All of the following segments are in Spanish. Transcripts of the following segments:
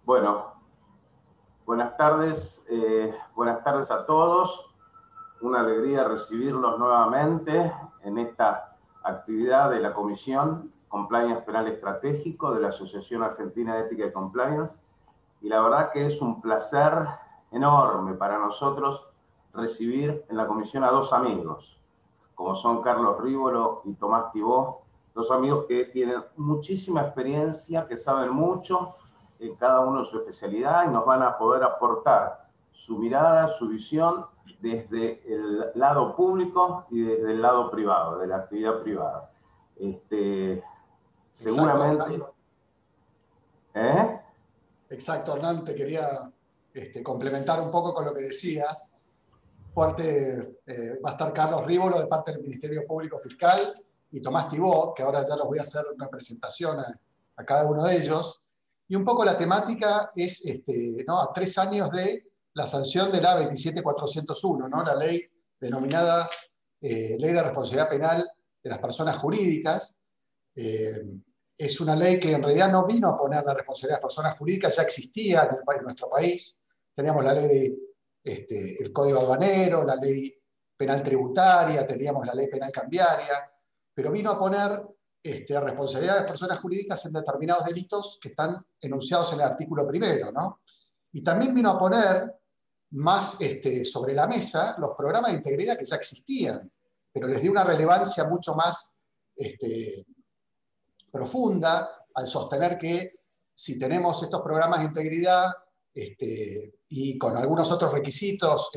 Bueno, buenas tardes a todos. Una alegría recibirlos nuevamente en esta actividad de la Comisión Compliance Penal Estratégico de la Asociación Argentina de Ética y Compliance. Y la verdad que es un placer enorme para nosotros recibir en la comisión a dos amigos, como son Carlos Rívolo y Tomás Thibó, dos amigos que tienen muchísima experiencia, que saben mucho, cada uno en su especialidad, y nos van a poder aportar su mirada, su visión desde el lado público y desde el lado privado, de la actividad privada. Seguramente... Exacto, Hernán, te quería complementar un poco con lo que decías. Va a estar Carlos Rívolo de parte del Ministerio Público Fiscal y Tomás Thibó, que ahora ya los voy a hacer una presentación a cada uno de ellos. Y un poco la temática es a 3 años de la sanción de la 27401, ¿no? La ley denominada Ley de Responsabilidad Penal de las Personas Jurídicas. Es una ley que en realidad no vino a poner la responsabilidad de las personas jurídicas, ya existía en nuestro país. Teníamos la ley el Código Aduanero, la ley penal tributaria, teníamos la ley penal cambiaria, pero vino a poner responsabilidad de las personas jurídicas en determinados delitos que están enunciados en el artículo primero, ¿no? Y también vino a poner más sobre la mesa los programas de integridad que ya existían, pero les dio una relevancia mucho más profunda al sostener que si tenemos estos programas de integridad y con algunos otros requisitos,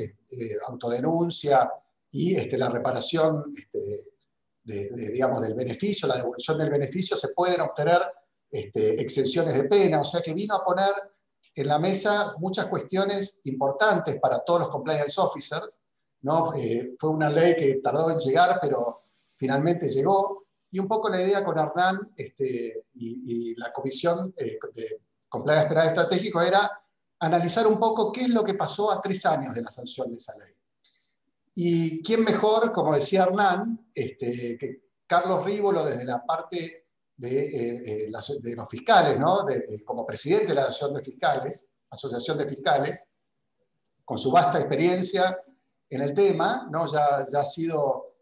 autodenuncia y la reparación digamos, del beneficio, la devolución del beneficio, se pueden obtener exenciones de pena. O sea que vino a poner en la mesa muchas cuestiones importantes para todos los compliance officers, ¿no? Fue una ley que tardó en llegar, pero finalmente llegó. Y un poco la idea con Hernán y la Comisión de Compliance Penal Estratégico era analizar un poco qué es lo que pasó a 3 años de la sanción de esa ley. Y quién mejor, como decía Hernán, que Carlos Rívolo desde la parte de los fiscales, ¿no? Como presidente de la Asociación de Fiscales, con su vasta experiencia en el tema, ¿no? Ya ha sido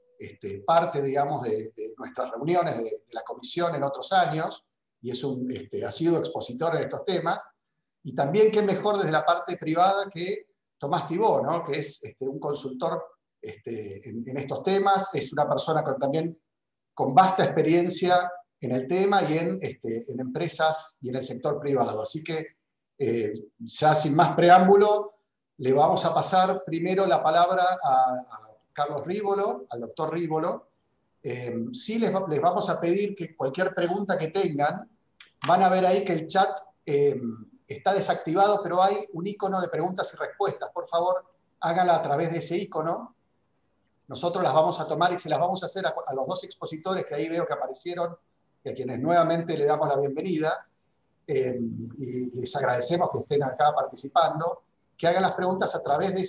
parte, digamos, de nuestras reuniones de la comisión en otros años, y ha sido expositor en estos temas. Y también, qué mejor desde la parte privada que Tomás Thibó, ¿no? Que es un consultor en estos temas, es una persona también con vasta experiencia en el tema y en empresas y en el sector privado. Así que, ya sin más preámbulo, le vamos a pasar primero la palabra a Carlos Rívolo, al doctor Rívolo. Sí les vamos a pedir que cualquier pregunta que tengan, van a ver ahí que el chat está desactivado, pero hay un icono de preguntas y respuestas. Por favor, háganla a través de ese icono. Nosotros las vamos a tomar y se las vamos a hacer a los dos expositores que ahí veo que aparecieron y a quienes nuevamente le damos la bienvenida. Y les agradecemos que estén acá participando, que hagan las preguntas a través de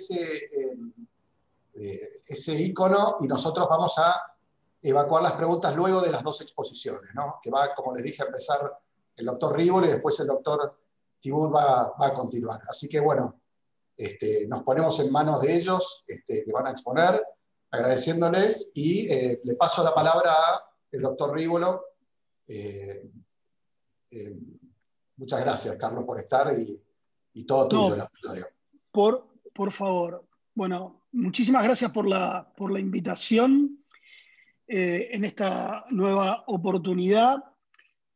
ese icono, y nosotros vamos a evacuar las preguntas luego de las dos exposiciones, ¿no? Que va, como les dije, a empezar el doctor Rívolo y después el doctor Thibó va a continuar. Así que bueno, nos ponemos en manos de ellos, que van a exponer, agradeciéndoles, y le paso la palabra al doctor Rívolo. Muchas gracias, Carlos, por estar, y todo tuyo, el auditorio. Por favor. Bueno, muchísimas gracias por la invitación en esta nueva oportunidad.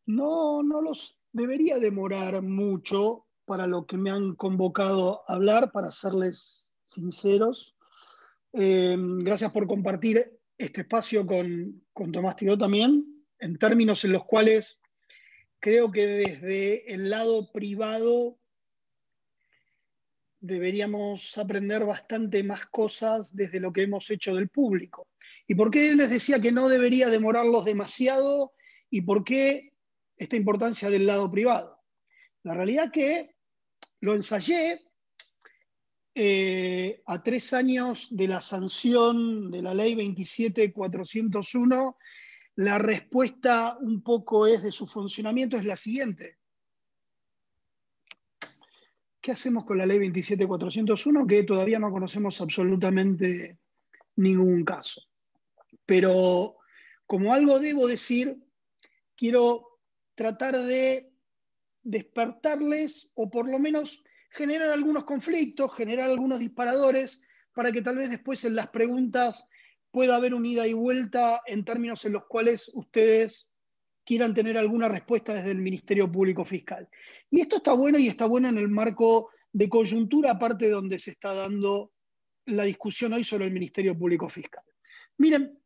No los debería demorar mucho para lo que me han convocado a hablar, para serles sinceros. Gracias por compartir este espacio con Tomás Thibó también, en términos en los cuales creo que desde el lado privado deberíamos aprender bastante más cosas desde lo que hemos hecho del público. ¿Y por qué les decía que no debería demorarlos demasiado? ¿Y por qué esta importancia del lado privado? La realidad que lo ensayé a 3 años de la sanción de la ley 27401. La respuesta un poco de su funcionamiento es la siguiente. ¿qué hacemos con la ley 27401? Que todavía no conocemos absolutamente ningún caso. Pero como algo debo decir, quiero tratar de despertarles o por lo menos generar algunos conflictos, generar algunos disparadores para que tal vez después en las preguntas pueda haber un ida y vuelta en términos en los cuales ustedes quieran tener alguna respuesta desde el Ministerio Público Fiscal. Y esto está bueno y está bueno en el marco de coyuntura, aparte donde se está dando la discusión hoy sobre el Ministerio Público Fiscal. Miren,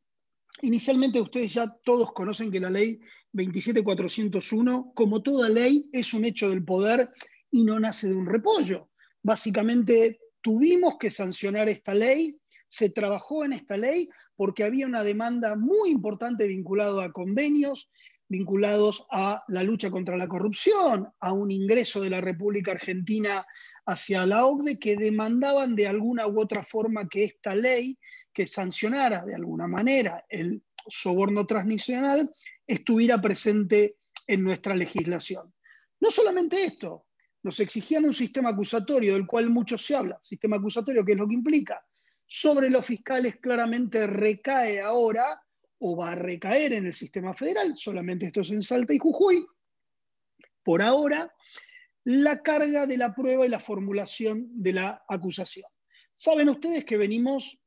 inicialmente ustedes ya todos conocen que la ley 27401, como toda ley, es un hecho del poder y no nace de un repollo. Básicamente tuvimos que sancionar esta ley, se trabajó en esta ley porque había una demanda muy importante vinculada a convenios, vinculados a la lucha contra la corrupción, a un ingreso de la República Argentina hacia la OCDE, que demandaban de alguna u otra forma que esta ley, que sancionara de alguna manera el soborno transnacional, estuviera presente en nuestra legislación. No solamente esto, nos exigían un sistema acusatorio del cual mucho se habla, sistema acusatorio, ¿qué es lo que implica? Sobre los fiscales claramente recae ahora o va a recaer en el sistema federal, solamente esto es en Salta y Jujuy, por ahora, la carga de la prueba y la formulación de la acusación. Saben ustedes que venimos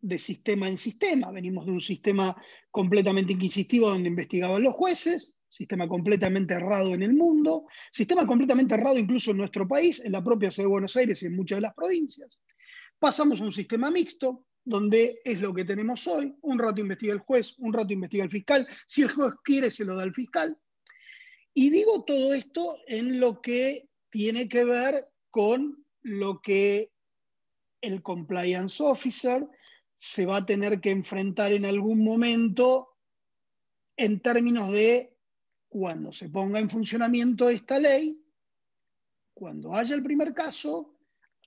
de sistema en sistema, venimos de un sistema completamente inquisitivo donde investigaban los jueces, sistema completamente errado en el mundo, sistema completamente errado incluso en nuestro país, en la propia ciudad de Buenos Aires y en muchas de las provincias. Pasamos a un sistema mixto, donde es lo que tenemos hoy, un rato investiga el juez, un rato investiga el fiscal, si el juez quiere se lo da al fiscal. Y digo todo esto en lo que tiene que ver con lo que el compliance officer se va a tener que enfrentar en algún momento en términos de cuando se ponga en funcionamiento esta ley, cuando haya el primer caso,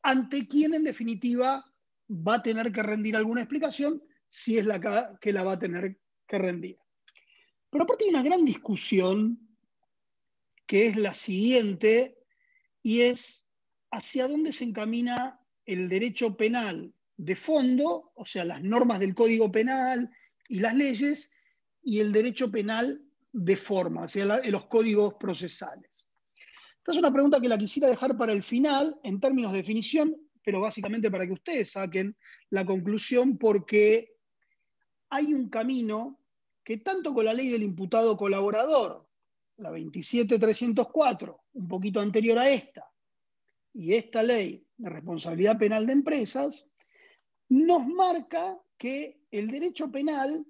ante quién en definitiva va a tener que rendir alguna explicación, si es la que la va a tener que rendir. Pero aparte hay una gran discusión que es la siguiente, y es hacia dónde se encamina el derecho penal de fondo, o sea, las normas del Código Penal y las leyes, y el derecho penal de forma, o sea, los códigos procesales. Esta es una pregunta que la quisiera dejar para el final, en términos de definición, pero básicamente para que ustedes saquen la conclusión, porque hay un camino que tanto con la ley del imputado colaborador, la 27304, un poquito anterior a esta, y esta ley de responsabilidad penal de empresas, nos marca que el derecho penal,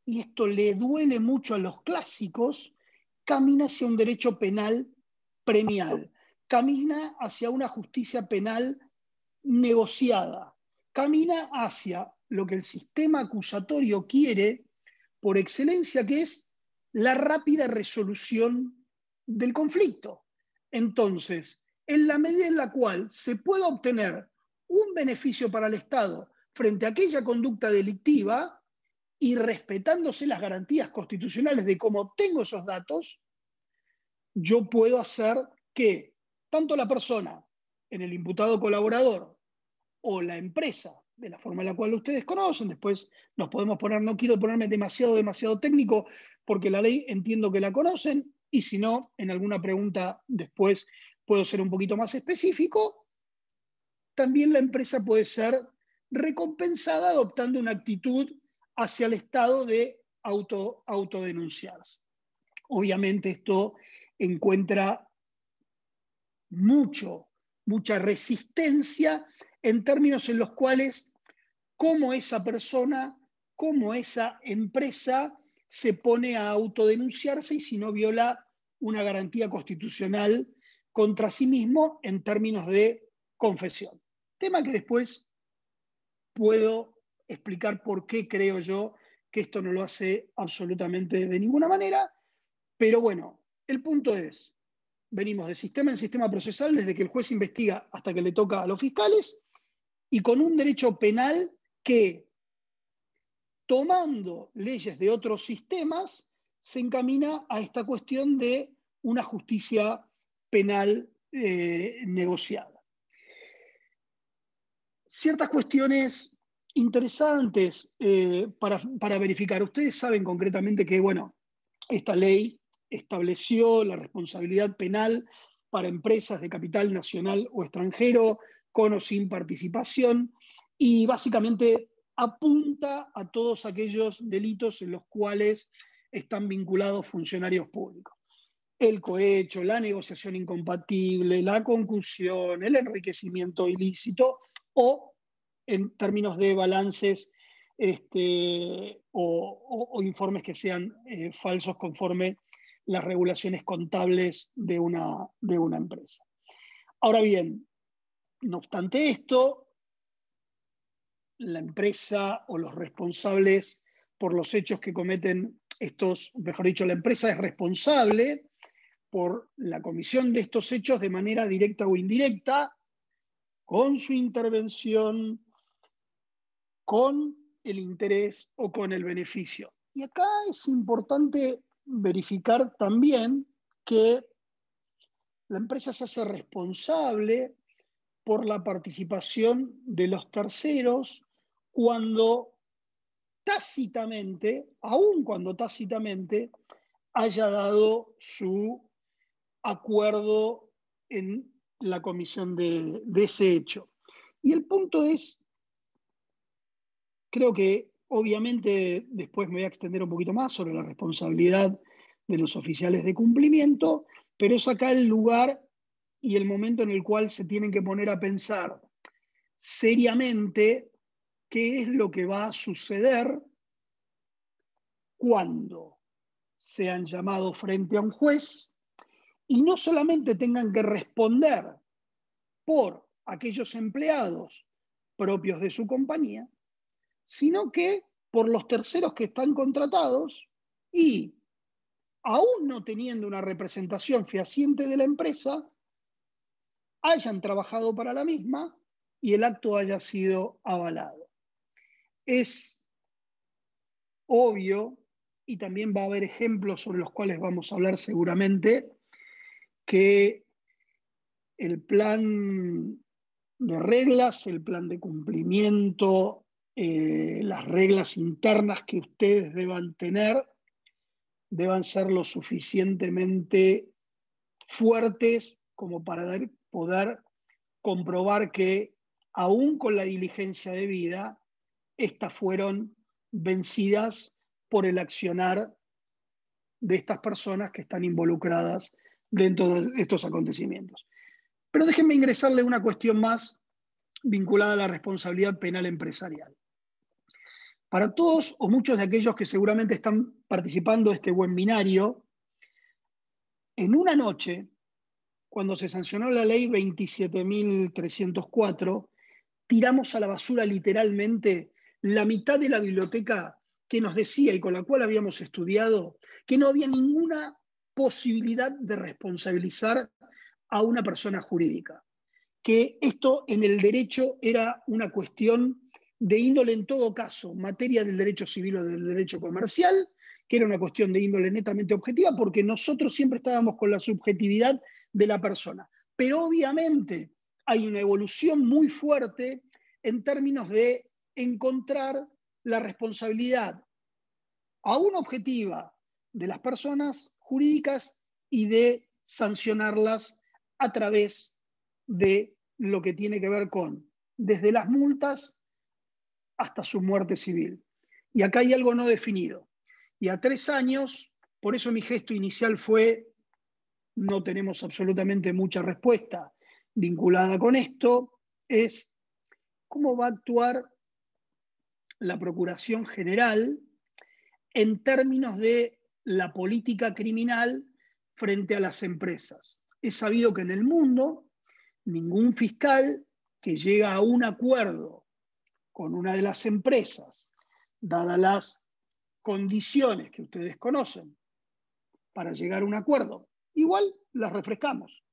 y esto le duele mucho a los clásicos, camina hacia un derecho penal premial, camina hacia una justicia penal negociada, camina hacia lo que el sistema acusatorio quiere por excelencia, que es la rápida resolución del conflicto. Entonces, en la medida en la cual se pueda obtener un beneficio para el Estado frente a aquella conducta delictiva y respetándose las garantías constitucionales de cómo obtengo esos datos, yo puedo hacer que tanto la persona en el imputado colaborador o la empresa, de la forma en la cual ustedes conocen, después nos podemos poner, no quiero ponerme demasiado técnico, porque la ley entiendo que la conocen, y si no, en alguna pregunta después puedo ser un poquito más específico. También la empresa puede ser recompensada adoptando una actitud hacia el Estado de autodenunciarse. Obviamente esto encuentra mucha resistencia en términos en los cuales cómo esa persona, cómo esa empresa se pone a autodenunciarse y si no viola una garantía constitucional contra sí mismo en términos de confesión. Tema que después puedo explicar por qué creo yo que esto no lo hace absolutamente de ninguna manera, pero bueno, el punto es, venimos de sistema en sistema procesal desde que el juez investiga hasta que le toca a los fiscales, y con un derecho penal que, tomando leyes de otros sistemas, se encamina a esta cuestión de una justicia penal negociada. Ciertas cuestiones interesantes para verificar. Ustedes saben concretamente que, bueno, esta ley estableció la responsabilidad penal para empresas de capital nacional o extranjero, con o sin participación, y básicamente apunta a todos aquellos delitos en los cuales están vinculados funcionarios públicos. El cohecho, la negociación incompatible, la concusión, el enriquecimiento ilícito o en términos de balances o informes que sean falsos conforme las regulaciones contables de una empresa. Ahora bien, no obstante esto, la empresa o los responsables por los hechos que cometen estos, mejor dicho, la empresa es responsable por la comisión de estos hechos de manera directa o indirecta, con su intervención, con el interés o con el beneficio. Y acá es importante verificar también que la empresa se hace responsable por la participación de los terceros cuando tácitamente, aun cuando tácitamente, haya dado su acuerdo en la comisión de ese hecho. Y el punto es, creo que obviamente después me voy a extender un poquito más sobre la responsabilidad de los oficiales de cumplimiento, pero es acá el lugar y el momento en el cual se tienen que poner a pensar seriamente qué es lo que va a suceder cuando sean llamados frente a un juez y no solamente tengan que responder por aquellos empleados propios de su compañía, sino que por los terceros que están contratados y, aún no teniendo una representación fehaciente de la empresa, hayan trabajado para la misma y el acto haya sido avalado. Es obvio, y también va a haber ejemplos sobre los cuales vamos a hablar seguramente, que el plan de reglas, el plan de cumplimiento, las reglas internas que ustedes deban tener, deban ser lo suficientemente fuertes como para poder comprobar que, aún con la diligencia debida, estas fueron vencidas por el accionar de estas personas que están involucradas dentro de estos acontecimientos. Pero déjenme ingresarle una cuestión más vinculada a la responsabilidad penal empresarial. Para todos o muchos de aquellos que seguramente están participando de este webinario, en una noche, cuando se sancionó la ley 27.304, tiramos a la basura literalmente la mitad de la biblioteca que nos decía y con la cual habíamos estudiado que no había ninguna posibilidad de responsabilizar a una persona jurídica, que esto en el derecho era una cuestión de índole en todo caso, materia del derecho civil o del derecho comercial, que era una cuestión de índole netamente objetiva, porque nosotros siempre estábamos con la subjetividad de la persona. Pero obviamente hay una evolución muy fuerte en términos de encontrar la responsabilidad aún objetiva de las personas jurídicas y de sancionarlas a través de lo que tiene que ver con desde las multas hasta su muerte civil. Y acá hay algo no definido. Y a 3 años, por eso mi gesto inicial fue, no tenemos absolutamente mucha respuesta vinculada con esto, es cómo va a actuar la Procuración General en términos de la política criminal frente a las empresas. Es sabido que en el mundo ningún fiscal que llega a un acuerdo con una de las empresas, dadas las condiciones que ustedes conocen para llegar a un acuerdo, igual las refrescamos,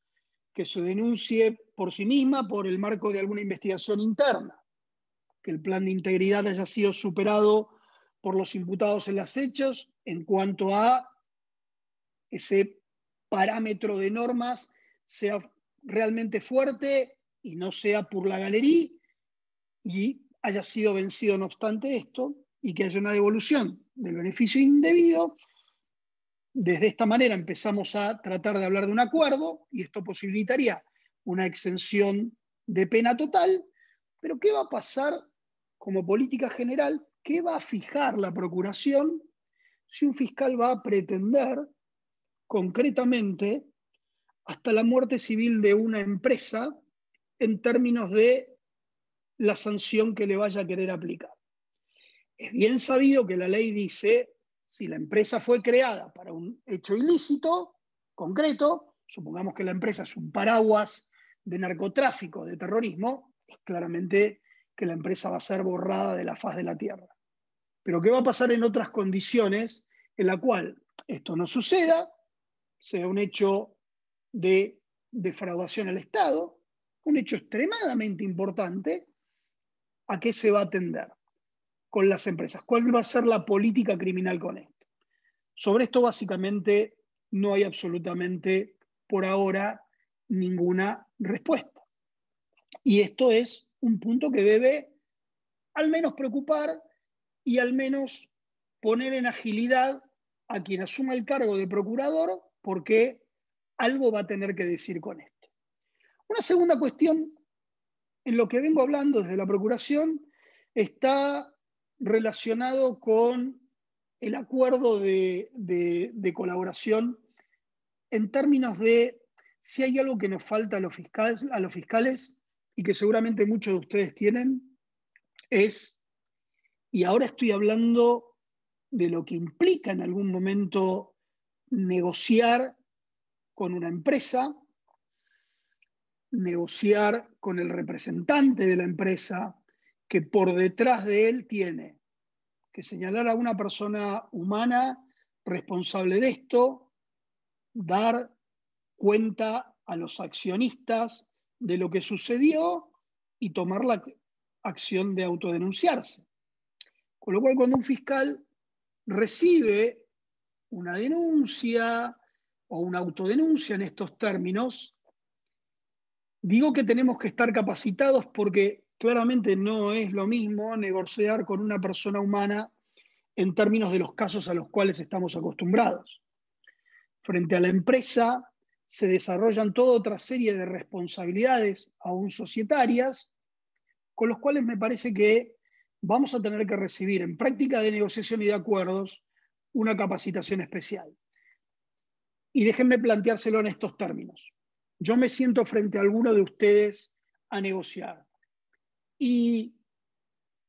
que se denuncie por sí misma por el marco de alguna investigación interna, que el plan de integridad haya sido superado por los imputados en los hechos en cuanto a ese parámetro de normas sea realmente fuerte y no sea por la galería y haya sido vencido no obstante esto y que haya una devolución del beneficio indebido. Desde esta manera empezamos a tratar de hablar de un acuerdo y esto posibilitaría una exención de pena total, pero ¿qué va a pasar como política general? ¿Qué va a fijar la Procuración si un fiscal va a pretender concretamente hasta la muerte civil de una empresa en términos de la sanción que le vaya a querer aplicar? Es bien sabido que la ley dice, si la empresa fue creada para un hecho ilícito, concreto, supongamos que la empresa es un paraguas de narcotráfico, de terrorismo, es claramente que la empresa va a ser borrada de la faz de la tierra. Pero ¿qué va a pasar en otras condiciones en la cual esto no suceda, sea un hecho de defraudación al Estado, un hecho extremadamente importante? ¿A qué se va a atender con las empresas? ¿Cuál va a ser la política criminal con esto? Sobre esto básicamente no hay absolutamente por ahora ninguna respuesta. Y esto es un punto que debe al menos preocupar y al menos poner en agilidad a quien asuma el cargo de procurador, porque algo va a tener que decir con esto. Una segunda cuestión en lo que vengo hablando desde la Procuración está relacionado con el acuerdo de colaboración en términos de si hay algo que nos falta a los fiscales y que seguramente muchos de ustedes tienen, es, y ahora estoy hablando de lo que implica en algún momento negociar con una empresa, negociar con el representante de la empresa, que por detrás de él tiene que señalar a una persona humana responsable de esto, dar cuenta a los accionistas de lo que sucedió y tomar la acción de autodenunciarse. Con lo cual, cuando un fiscal recibe una denuncia o una autodenuncia en estos términos, digo que tenemos que estar capacitados porque claramente no es lo mismo negociar con una persona humana en términos de los casos a los cuales estamos acostumbrados. Frente a la empresa se desarrollan toda otra serie de responsabilidades aún societarias, con los cuales me parece que vamos a tener que recibir en práctica de negociación y de acuerdos una capacitación especial. Y déjenme planteárselo en estos términos. Yo me siento frente a alguno de ustedes a negociar. ¿Y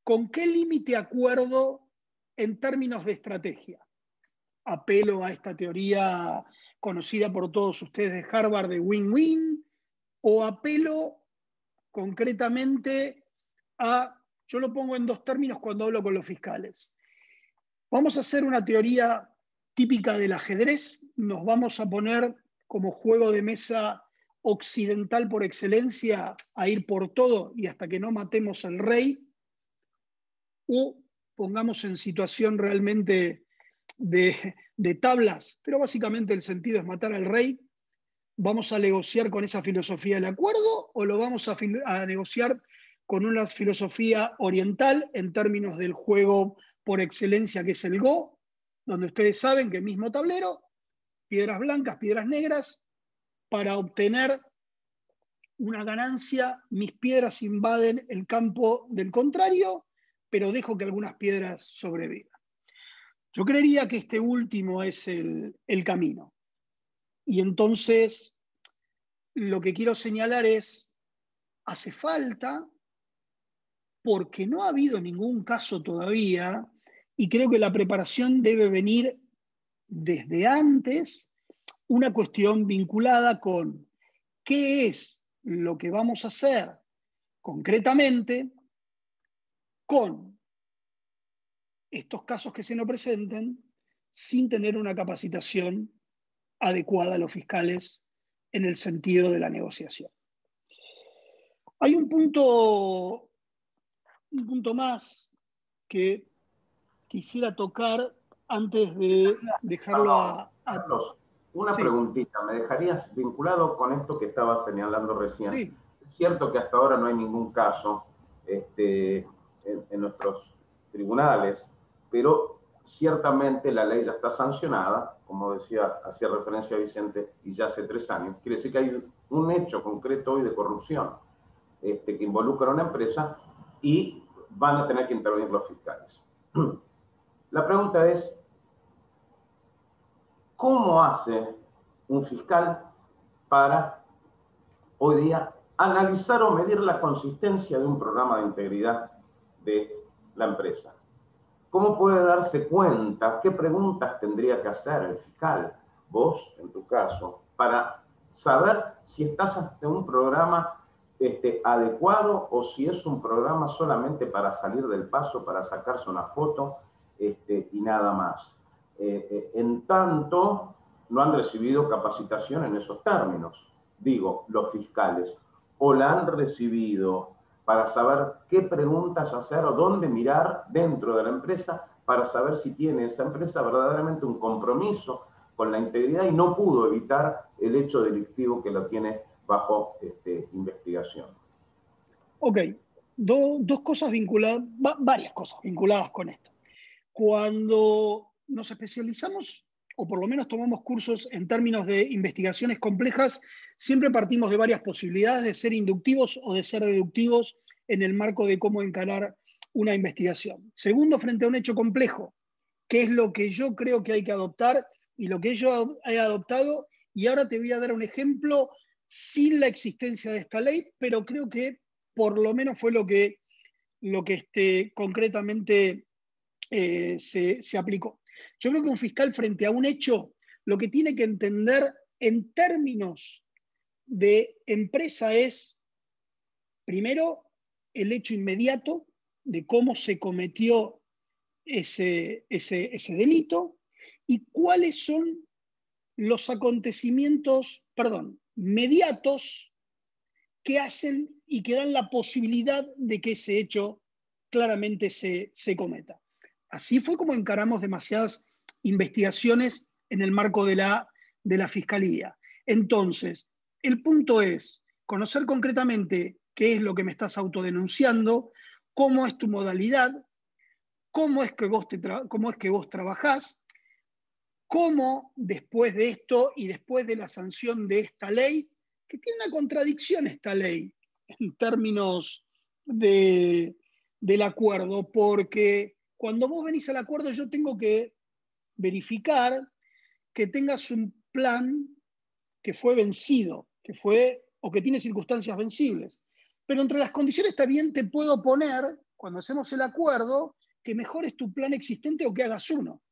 con qué límite acuerdo en términos de estrategia? Apelo a esta teoría conocida por todos ustedes de Harvard de win-win, o apelo concretamente a, yo lo pongo en dos términos cuando hablo con los fiscales. Vamos a hacer una teoría típica del ajedrez, nos vamos a poner como juego de mesa occidental por excelencia a ir por todo y hasta que no matemos al rey, o pongamos en situación realmente de tablas, pero básicamente el sentido es matar al rey. ¿Vamos a negociar con esa filosofía del acuerdo o lo vamos a negociar con una filosofía oriental en términos del juego por excelencia que es el Go, donde ustedes saben que el mismo tablero, piedras blancas, piedras negras, para obtener una ganancia, mis piedras invaden el campo del contrario, pero dejo que algunas piedras sobrevivan? Yo creería que este último es el camino. Y entonces lo que quiero señalar es, hace falta, porque no ha habido ningún caso todavía, y creo que la preparación debe venir desde antes, una cuestión vinculada con qué es lo que vamos a hacer concretamente con estos casos que se nos presenten sin tener una capacitación adecuada a los fiscales en el sentido de la negociación. Hay un punto más que quisiera tocar antes de dejarlo Carlos, Una Sí. preguntita, ¿me dejarías vinculado con esto que estabas señalando recién? Sí. Es cierto que hasta ahora no hay ningún caso en nuestros tribunales, pero ciertamente la ley ya está sancionada, como decía, hacía referencia a Vicente, y ya hace 3 años. Quiere decir que hay un hecho concreto hoy de corrupción que involucra a una empresa y van a tener que intervenir los fiscales. La pregunta es, ¿cómo hace un fiscal para hoy día analizar o medir la consistencia de un programa de integridad de la empresa? ¿Cómo puede darse cuenta? ¿Qué preguntas tendría que hacer el fiscal, vos, en tu caso, para saber si estás ante un programa adecuado o si es un programa solamente para salir del paso, para sacarse una foto y nada más? En tanto, no han recibido capacitación en esos términos, digo, los fiscales, o la han recibido para saber qué preguntas hacer o dónde mirar dentro de la empresa para saber si tiene esa empresa verdaderamente un compromiso con la integridad y no pudo evitar el hecho delictivo que lo tiene bajo investigación. Ok, dos cosas vinculadas, varias cosas vinculadas con esto. Cuando nos especializamos, o por lo menos tomamos cursos en términos de investigaciones complejas, siempre partimos de varias posibilidades de ser inductivos o de ser deductivos en el marco de cómo encarar una investigación. Segundo, frente a un hecho complejo, ¿qué es lo que yo creo que hay que adoptar y lo que yo he adoptado? Y ahora te voy a dar un ejemplo sin la existencia de esta ley, pero creo que por lo menos fue lo que concretamente se aplicó. Yo creo que un fiscal frente a un hecho lo que tiene que entender en términos de empresa es, primero, el hecho inmediato de cómo se cometió ese delito y cuáles son los acontecimientos, mediatos que hacen y que dan la posibilidad de que ese hecho claramente se cometa. Así fue como encaramos demasiadas investigaciones en el marco de la Fiscalía. Entonces, el punto es conocer concretamente qué es lo que me estás autodenunciando, cómo es tu modalidad, cómo es que vos trabajás, cómo después de esto y después de la sanción de esta ley, que tiene una contradicción esta ley en términos del acuerdo, porque cuando vos venís al acuerdo yo tengo que verificar que tengas un plan que fue vencido, o que tiene circunstancias vencibles. Pero entre las condiciones también te puedo poner, cuando hacemos el acuerdo, que mejores tu plan existente o que hagas uno.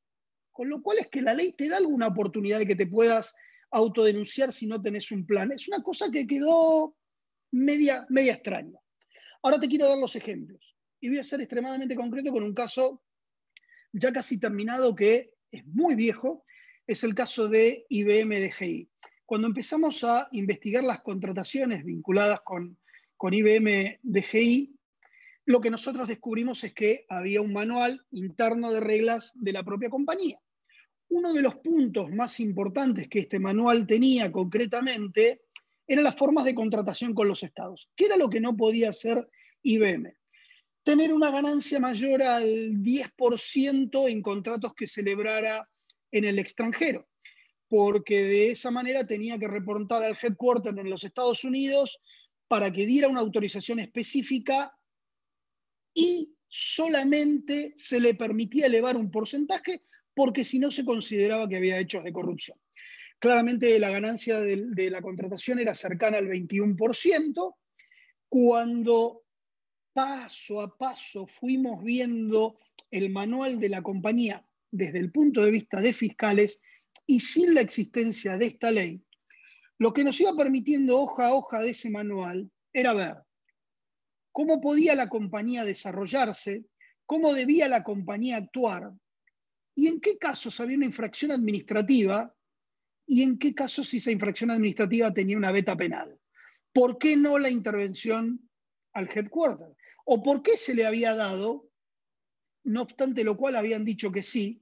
Con lo cual es que la ley te da alguna oportunidad de que te puedas autodenunciar si no tenés un plan. Es una cosa que quedó media extraña. Ahora te quiero dar los ejemplos. Y voy a ser extremadamente concreto con un caso ya casi terminado que es muy viejo. Es el caso de IBM DGI. Cuando empezamos a investigar las contrataciones vinculadas con IBM DGI, lo que nosotros descubrimos es que había un manual interno de reglas de la propia compañía. Uno de los puntos más importantes que este manual tenía concretamente eran las formas de contratación con los estados. ¿Qué era lo que no podía hacer IBM? Tener una ganancia mayor al 10% en contratos que celebrara en el extranjero, porque de esa manera tenía que reportar al headquarter en los Estados Unidos para que diera una autorización específica y solamente se le permitía elevar un porcentaje porque si no se consideraba que había hechos de corrupción. Claramente la ganancia de la contratación era cercana al 21%. Cuando paso a paso fuimos viendo el manual de la compañía desde el punto de vista de fiscales y sin la existencia de esta ley, lo que nos iba permitiendo hoja a hoja de ese manual era ver cómo podía la compañía desarrollarse, cómo debía la compañía actuar y en qué casos había una infracción administrativa y en qué casos si esa infracción administrativa tenía una veta penal. ¿Por qué no la intervención al headquarter? ¿O por qué se le había dado, no obstante lo cual habían dicho que sí,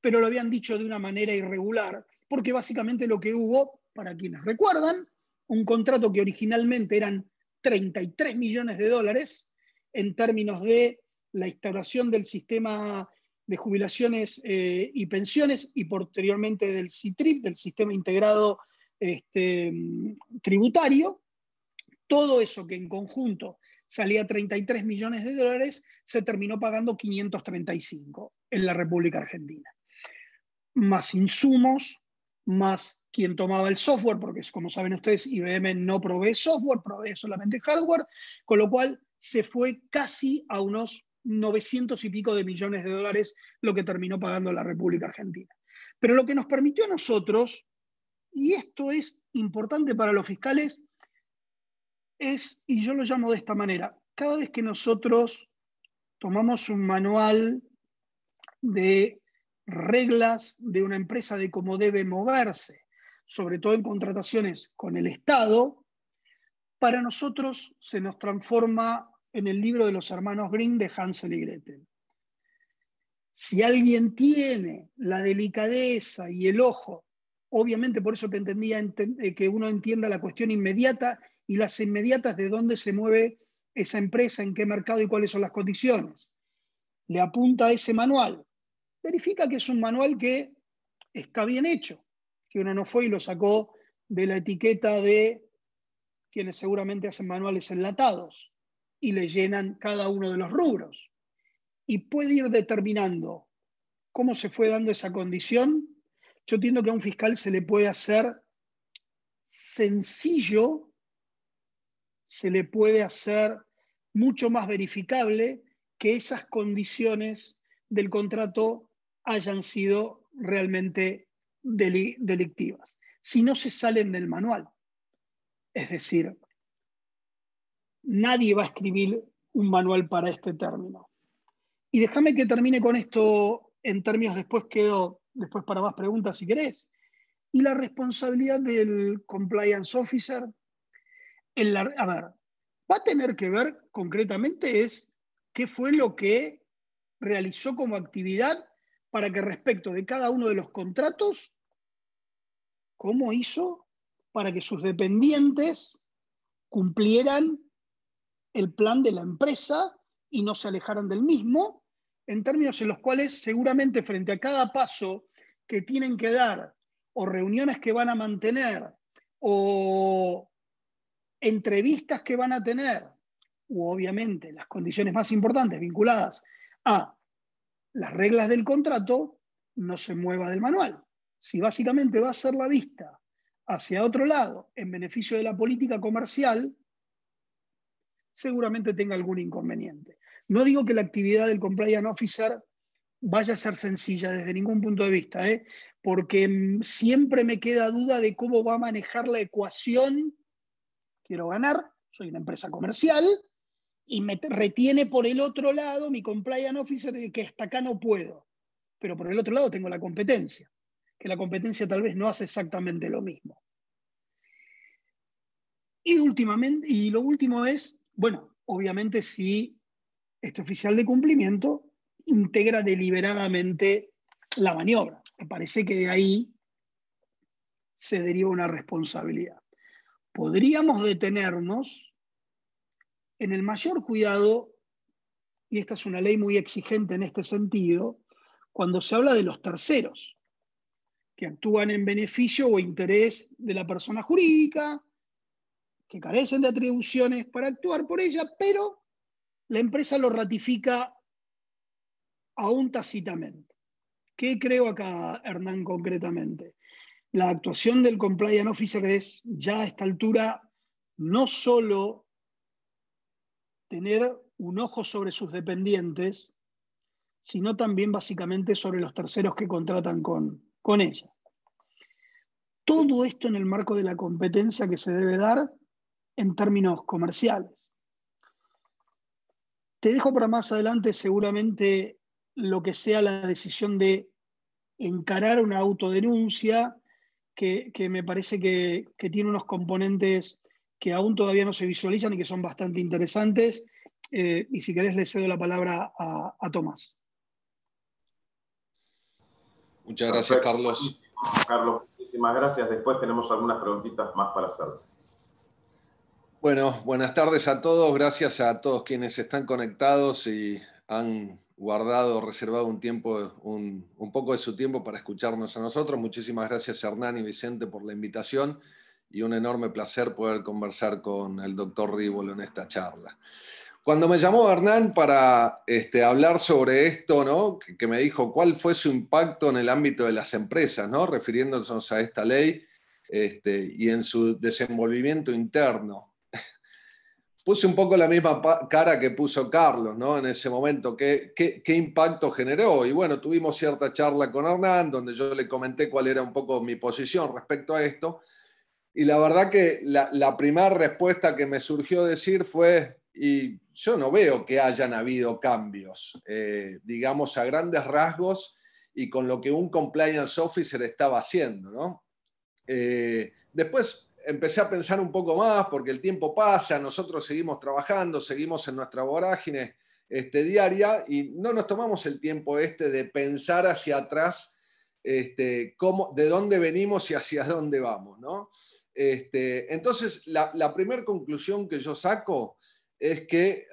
pero lo habían dicho de una manera irregular? porque básicamente lo que hubo, para quienes recuerdan, un contrato que originalmente eran 33 millones de dólares en términos de la instauración del sistema de jubilaciones y pensiones y posteriormente del CITRIP, del Sistema Integrado Tributario. Todo eso que en conjunto salía 33 millones de dólares, se terminó pagando 535 en la República Argentina. Más insumos, más quien tomaba el software, porque como saben ustedes, IBM no provee software, provee solamente hardware, con lo cual se fue casi a unos 900 y pico de millones de dólares lo que terminó pagando la República Argentina. Pero lo que nos permitió a nosotros, y esto es importante para los fiscales, es, y yo lo llamo de esta manera, cada vez que nosotros tomamos un manual de reglas de una empresa de cómo debe moverse, sobre todo en contrataciones con el Estado, para nosotros se nos transforma en el libro de los hermanos Grimm de Hansel y Gretel. Si alguien tiene la delicadeza y el ojo, obviamente por eso te entendía que uno entienda la cuestión inmediata y las inmediatas de dónde se mueve esa empresa, en qué mercado y cuáles son las condiciones. Le apunta a ese manual. Verifica que es un manual que está bien hecho, que uno no fue y lo sacó de la etiqueta de quienes seguramente hacen manuales enlatados y le llenan cada uno de los rubros. Y puede ir determinando cómo se fue dando esa condición. Yo entiendo que a un fiscal se le puede hacer sencillo, se le puede hacer mucho más verificable que esas condiciones del contrato hayan sido realmente delictivas, si no se salen del manual. Es decir, nadie va a escribir un manual para este término. Y déjame que termine con esto en términos, después para más preguntas si querés. Y la responsabilidad del compliance officer, a ver, va a tener que ver concretamente es qué fue lo que realizó como actividad para que respecto de cada uno de los contratos, cómo hizo para que sus dependientes cumplieran el plan de la empresa y no se alejaran del mismo, en términos en los cuales seguramente frente a cada paso que tienen que dar, o reuniones que van a mantener, o entrevistas que van a tener, u obviamente las condiciones más importantes vinculadas a las reglas del contrato, no se mueva del manual. Si básicamente va a ser la vista hacia otro lado en beneficio de la política comercial, seguramente tenga algún inconveniente. No digo que la actividad del compliance officer vaya a ser sencilla desde ningún punto de vista, porque siempre me queda duda de cómo va a manejar la ecuación. Quiero ganar, soy una empresa comercial, y me retiene por el otro lado mi compliance officer de que hasta acá no puedo. Pero por el otro lado tengo la competencia, que la competencia tal vez no hace exactamente lo mismo. Y lo último es, bueno, obviamente si este oficial de cumplimiento integra deliberadamente la maniobra. Me parece que de ahí se deriva una responsabilidad. Podríamos detenernos en el mayor cuidado, y esta es una ley muy exigente en este sentido, cuando se habla de los terceros, que actúan en beneficio o interés de la persona jurídica, que carecen de atribuciones para actuar por ella, pero la empresa lo ratifica aún tácitamente. ¿Qué creo acá, Hernán, concretamente? La actuación del compliance officer es ya a esta altura no solo tener un ojo sobre sus dependientes, sino también básicamente sobre los terceros que contratan con ella. Todo esto en el marco de la competencia que se debe dar en términos comerciales. Te dejo para más adelante seguramente lo que sea la decisión de encarar una autodenuncia que me parece que tiene unos componentes que aún todavía no se visualizan y que son bastante interesantes. Y si querés le cedo la palabra a Tomás. Muchas gracias, Carlos. Carlos, Muchísimas gracias. Después tenemos algunas preguntitas más para hacer. Bueno, buenas tardes a todos. Gracias a todos quienes están conectados y han guardado, reservado un tiempo, un poco de su tiempo para escucharnos a nosotros. Muchísimas gracias, Hernán y Vicente, por la invitación y un enorme placer poder conversar con el doctor Rivolo en esta charla. Cuando me llamó Hernán para hablar sobre esto, ¿no? que me dijo cuál fue su impacto en el ámbito de las empresas, ¿no? refiriéndonos a esta ley y en su desenvolvimiento interno. Puse un poco la misma cara que puso Carlos, ¿no? En ese momento, ¿qué impacto generó? Y bueno, tuvimos cierta charla con Hernán, donde yo le comenté cuál era un poco mi posición respecto a esto. Y la verdad que la primera respuesta que me surgió decir fue, y yo no veo que hayan habido cambios, digamos, a grandes rasgos y con lo que un compliance officer estaba haciendo, ¿no? Después empecé a pensar un poco más porque el tiempo pasa, nosotros seguimos trabajando, seguimos en nuestra vorágine diaria y no nos tomamos el tiempo de pensar hacia atrás de dónde venimos y hacia dónde vamos, ¿no? Entonces, la primera conclusión que yo saco es que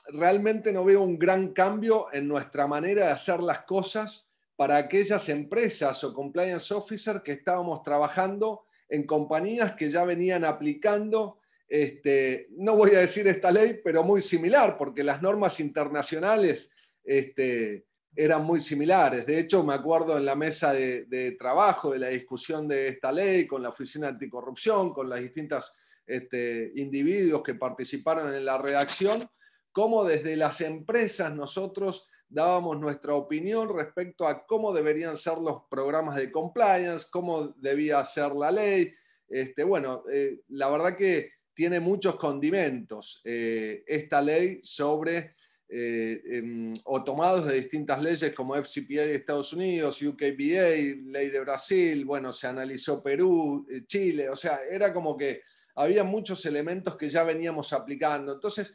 realmente no veo un gran cambio en nuestra manera de hacer las cosas para aquellas empresas o compliance officer que estábamos trabajando en compañías que ya venían aplicando, no voy a decir esta ley, pero muy similar, porque las normas internacionales eran muy similares. De hecho, me acuerdo en la mesa de trabajo de la discusión de esta ley, con la Oficina Anticorrupción, con los distintos individuos que participaron en la redacción, cómo desde las empresas nosotros dábamos nuestra opinión respecto a cómo deberían ser los programas de compliance, cómo debía ser la ley. La verdad que tiene muchos condimentos esta ley sobre, o tomados de distintas leyes como FCPA de Estados Unidos, UKBA, ley de Brasil, bueno, se analizó Perú, Chile, o sea, era como que había muchos elementos que ya veníamos aplicando. Entonces,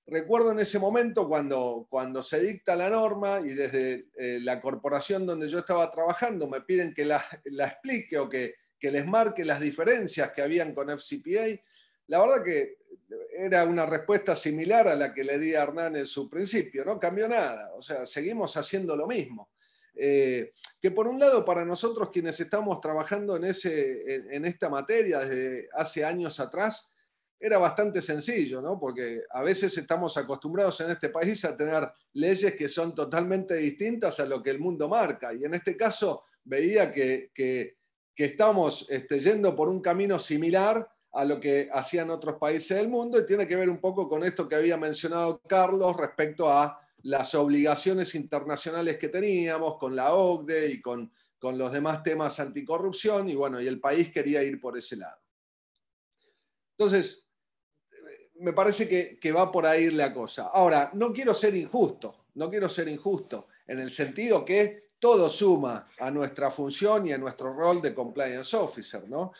recuerdo en ese momento cuando se dicta la norma y desde la corporación donde yo estaba trabajando me piden que la explique o que les marque las diferencias que habían con FCPA. La verdad que era una respuesta similar a la que le di a Hernán en su principio, no cambió nada, o sea, seguimos haciendo lo mismo. Que por un lado para nosotros quienes estamos trabajando en esta materia desde hace años atrás, era bastante sencillo, ¿no? Porque a veces estamos acostumbrados en este país a tener leyes que son totalmente distintas a lo que el mundo marca. Y en este caso veía que estamos yendo por un camino similar a lo que hacían otros países del mundo y tiene que ver un poco con esto que había mencionado Carlos respecto a las obligaciones internacionales que teníamos con la OCDE y con los demás temas anticorrupción y bueno, y el país quería ir por ese lado. Entonces, me parece que va por ahí la cosa. Ahora, no quiero ser injusto en el sentido que todo suma a nuestra función y a nuestro rol de compliance officer, ¿no?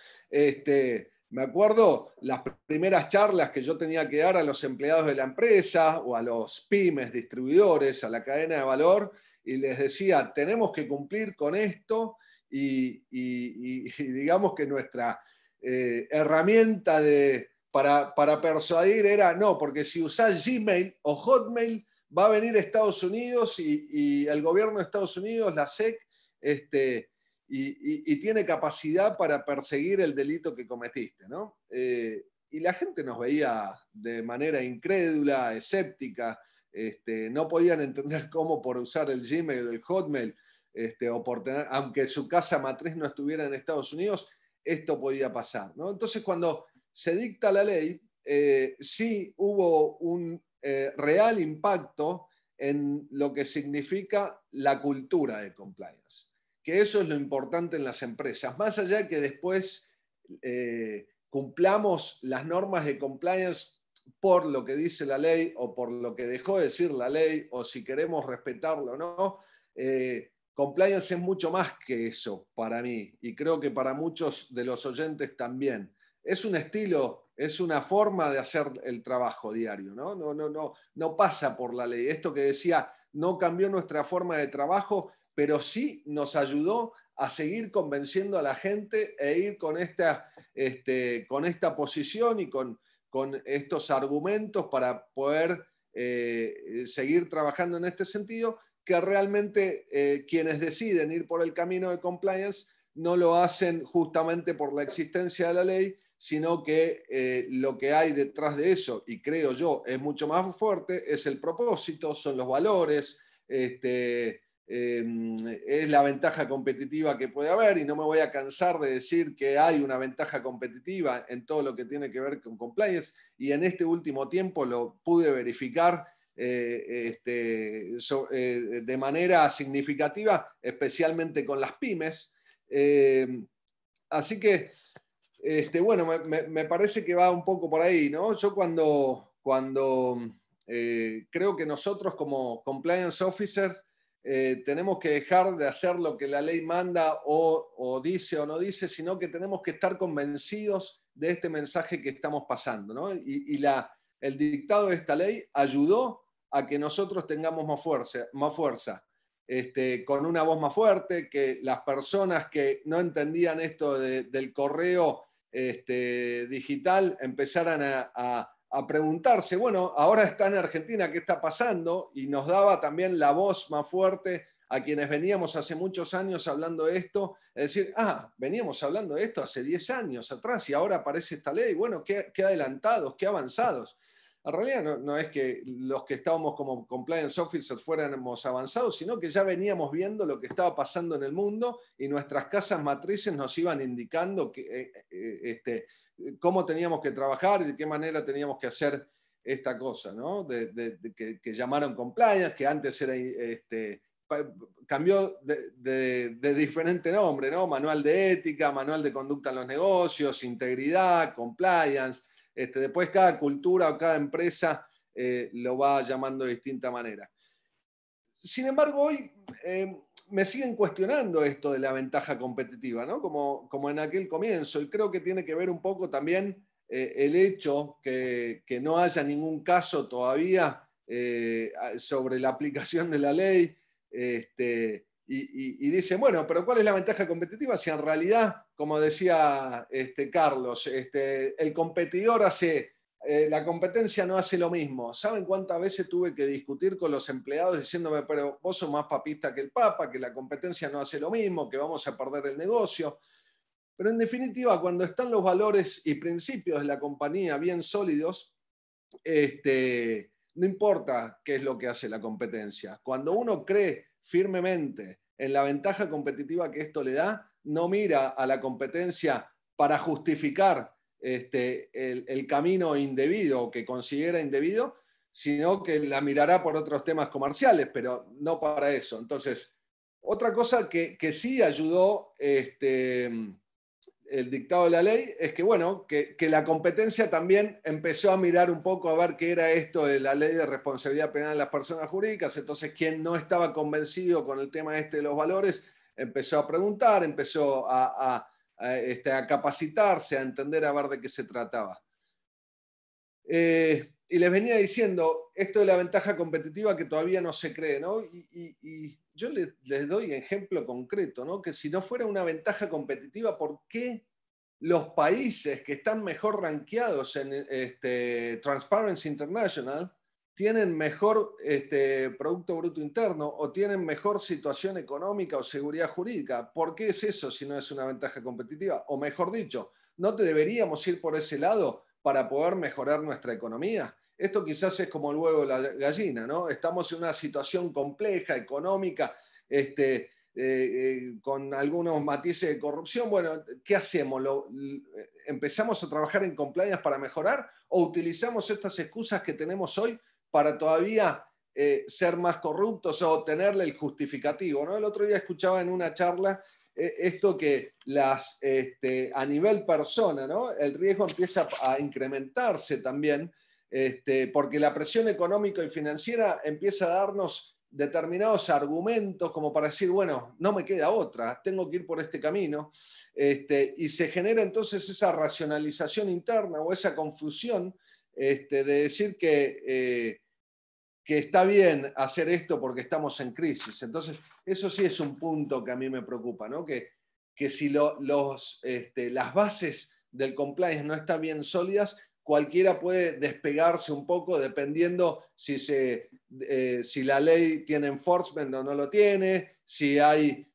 Me acuerdo las primeras charlas que yo tenía que dar a los empleados de la empresa o a los pymes, distribuidores, a la cadena de valor, y les decía, tenemos que cumplir con esto y digamos que nuestra herramienta para persuadir era, no, porque si usás Gmail o Hotmail va a venir Estados Unidos y el gobierno de Estados Unidos, la SEC, y tiene capacidad para perseguir el delito que cometiste, ¿no? Y la gente nos veía de manera incrédula, escéptica, no podían entender cómo por usar el Gmail o el Hotmail, o por tener, aunque su casa matriz no estuviera en Estados Unidos, esto podía pasar, ¿no? Entonces, cuando se dicta la ley, sí hubo un real impacto en lo que significa la cultura de compliance, que eso es lo importante en las empresas, más allá de que después cumplamos las normas de compliance por lo que dice la ley o por lo que dejó de decir la ley o si queremos respetarlo o no. Compliance es mucho más que eso para mí y creo que para muchos de los oyentes también. Es un estilo, es una forma de hacer el trabajo diario, ¿no? No pasa por la ley. Esto que decía, no cambió nuestra forma de trabajo, pero sí nos ayudó a seguir convenciendo a la gente e ir con esta posición y con estos argumentos para poder seguir trabajando en este sentido, que realmente quienes deciden ir por el camino de compliance no lo hacen justamente por la existencia de la ley, sino que lo que hay detrás de eso, y creo yo, es mucho más fuerte, es el propósito, son los valores, es la ventaja competitiva que puede haber, y no me voy a cansar de decir que hay una ventaja competitiva en todo lo que tiene que ver con compliance, y en este último tiempo lo pude verificar de manera significativa, especialmente con las pymes. Así que, bueno, me parece que va un poco por ahí, ¿no? Yo cuando creo que nosotros como compliance officers tenemos que dejar de hacer lo que la ley manda o dice o no dice, sino que tenemos que estar convencidos de este mensaje que estamos pasando, ¿no? Y el dictado de esta ley ayudó a que nosotros tengamos más fuerza. Con una voz más fuerte, que las personas que no entendían esto del correo digital empezaran a preguntarse, bueno, ahora está en Argentina, ¿qué está pasando? Y nos daba también la voz más fuerte a quienes veníamos hace muchos años hablando de esto, es decir, veníamos hablando de esto hace 10 años atrás y ahora aparece esta ley, bueno, qué adelantados, qué avanzados. En realidad no es que los que estábamos como compliance officers fuéramos avanzados, sino que ya veníamos viendo lo que estaba pasando en el mundo y nuestras casas matrices nos iban indicando cómo teníamos que trabajar y de qué manera teníamos que hacer esta cosa, ¿no? Que llamaron compliance, que antes era cambió de diferente nombre, ¿no? Manual de ética, manual de conducta en los negocios, integridad, compliance. Después cada cultura o cada empresa lo va llamando de distinta manera. Sin embargo, hoy me siguen cuestionando esto de la ventaja competitiva, ¿no? Como en aquel comienzo, y creo que tiene que ver un poco también el hecho que no haya ningún caso todavía sobre la aplicación de la ley, y dicen, bueno, pero ¿cuál es la ventaja competitiva? Si en realidad, como decía Carlos, el competidor hace, la competencia no hace lo mismo. ¿Saben cuántas veces tuve que discutir con los empleados diciéndome, pero vos sos más papista que el Papa, que la competencia no hace lo mismo, que vamos a perder el negocio? Pero en definitiva, cuando están los valores y principios de la compañía bien sólidos, no importa qué es lo que hace la competencia. Cuando uno cree firmemente en la ventaja competitiva que esto le da, no mira a la competencia para justificar el camino indebido o que considera indebido, sino que la mirará por otros temas comerciales, pero no para eso. Entonces, otra cosa que sí ayudó el dictado de la ley es que, bueno, que la competencia también empezó a mirar un poco a ver qué era esto de la ley de responsabilidad penal de las personas jurídicas. Entonces, quien no estaba convencido con el tema de los valores, empezó a preguntar, empezó a capacitarse, a entender, a ver de qué se trataba. Y les venía diciendo esto de la ventaja competitiva que todavía no se cree, ¿no? Y yo les doy ejemplo concreto, ¿no? Que si no fuera una ventaja competitiva, ¿por qué los países que están mejor rankeados en Transparency International tienen mejor Producto Bruto Interno o tienen mejor situación económica o seguridad jurídica? ¿Por qué es eso si no es una ventaja competitiva? O mejor dicho, ¿no te deberíamos ir por ese lado para poder mejorar nuestra economía? Esto quizás es como el huevo de la gallina, ¿no? Estamos en una situación compleja, económica, con algunos matices de corrupción. Bueno, ¿qué hacemos? ¿Empezamos a trabajar en compliance para mejorar o utilizamos estas excusas que tenemos hoy para todavía ser más corruptos o tenerle el justificativo, ¿no? El otro día escuchaba en una charla esto que a nivel persona, ¿no? El riesgo empieza a incrementarse también, porque la presión económica y financiera empieza a darnos determinados argumentos como para decir, bueno, no me queda otra, tengo que ir por este camino, y se genera entonces esa racionalización interna o esa confusión de decir que está bien hacer esto porque estamos en crisis. Entonces, eso sí es un punto que a mí me preocupa, ¿no? Que si las bases del compliance no están bien sólidas, cualquiera puede despegarse un poco dependiendo si la ley tiene enforcement o no lo tiene, si hay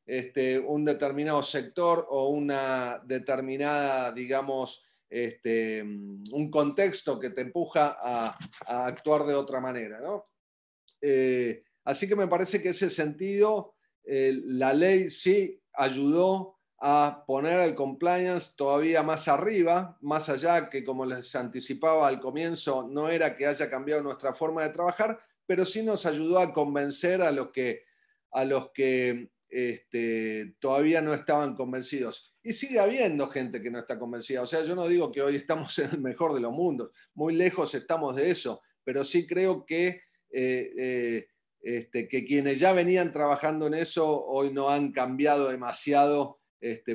un determinado sector o una determinada, digamos, un contexto que te empuja a actuar de otra manera, ¿no? Así que me parece que ese sentido, la ley sí ayudó a poner el compliance todavía más arriba, más allá que, como les anticipaba al comienzo, no era que haya cambiado nuestra forma de trabajar, pero sí nos ayudó a convencer a los que todavía no estaban convencidos. Y sigue habiendo gente que no está convencida. O sea, yo no digo que hoy estamos en el mejor de los mundos, muy lejos estamos de eso, pero sí creo que que quienes ya venían trabajando en eso hoy no han cambiado demasiado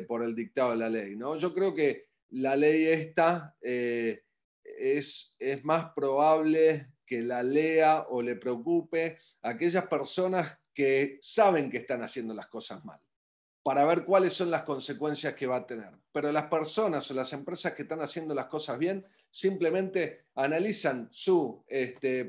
por el dictado de la ley, ¿no? Yo creo que la ley esta es más probable que la lea o le preocupe a aquellas personas que saben que están haciendo las cosas mal, para ver cuáles son las consecuencias que va a tener. Pero las personas o las empresas que están haciendo las cosas bien simplemente analizan su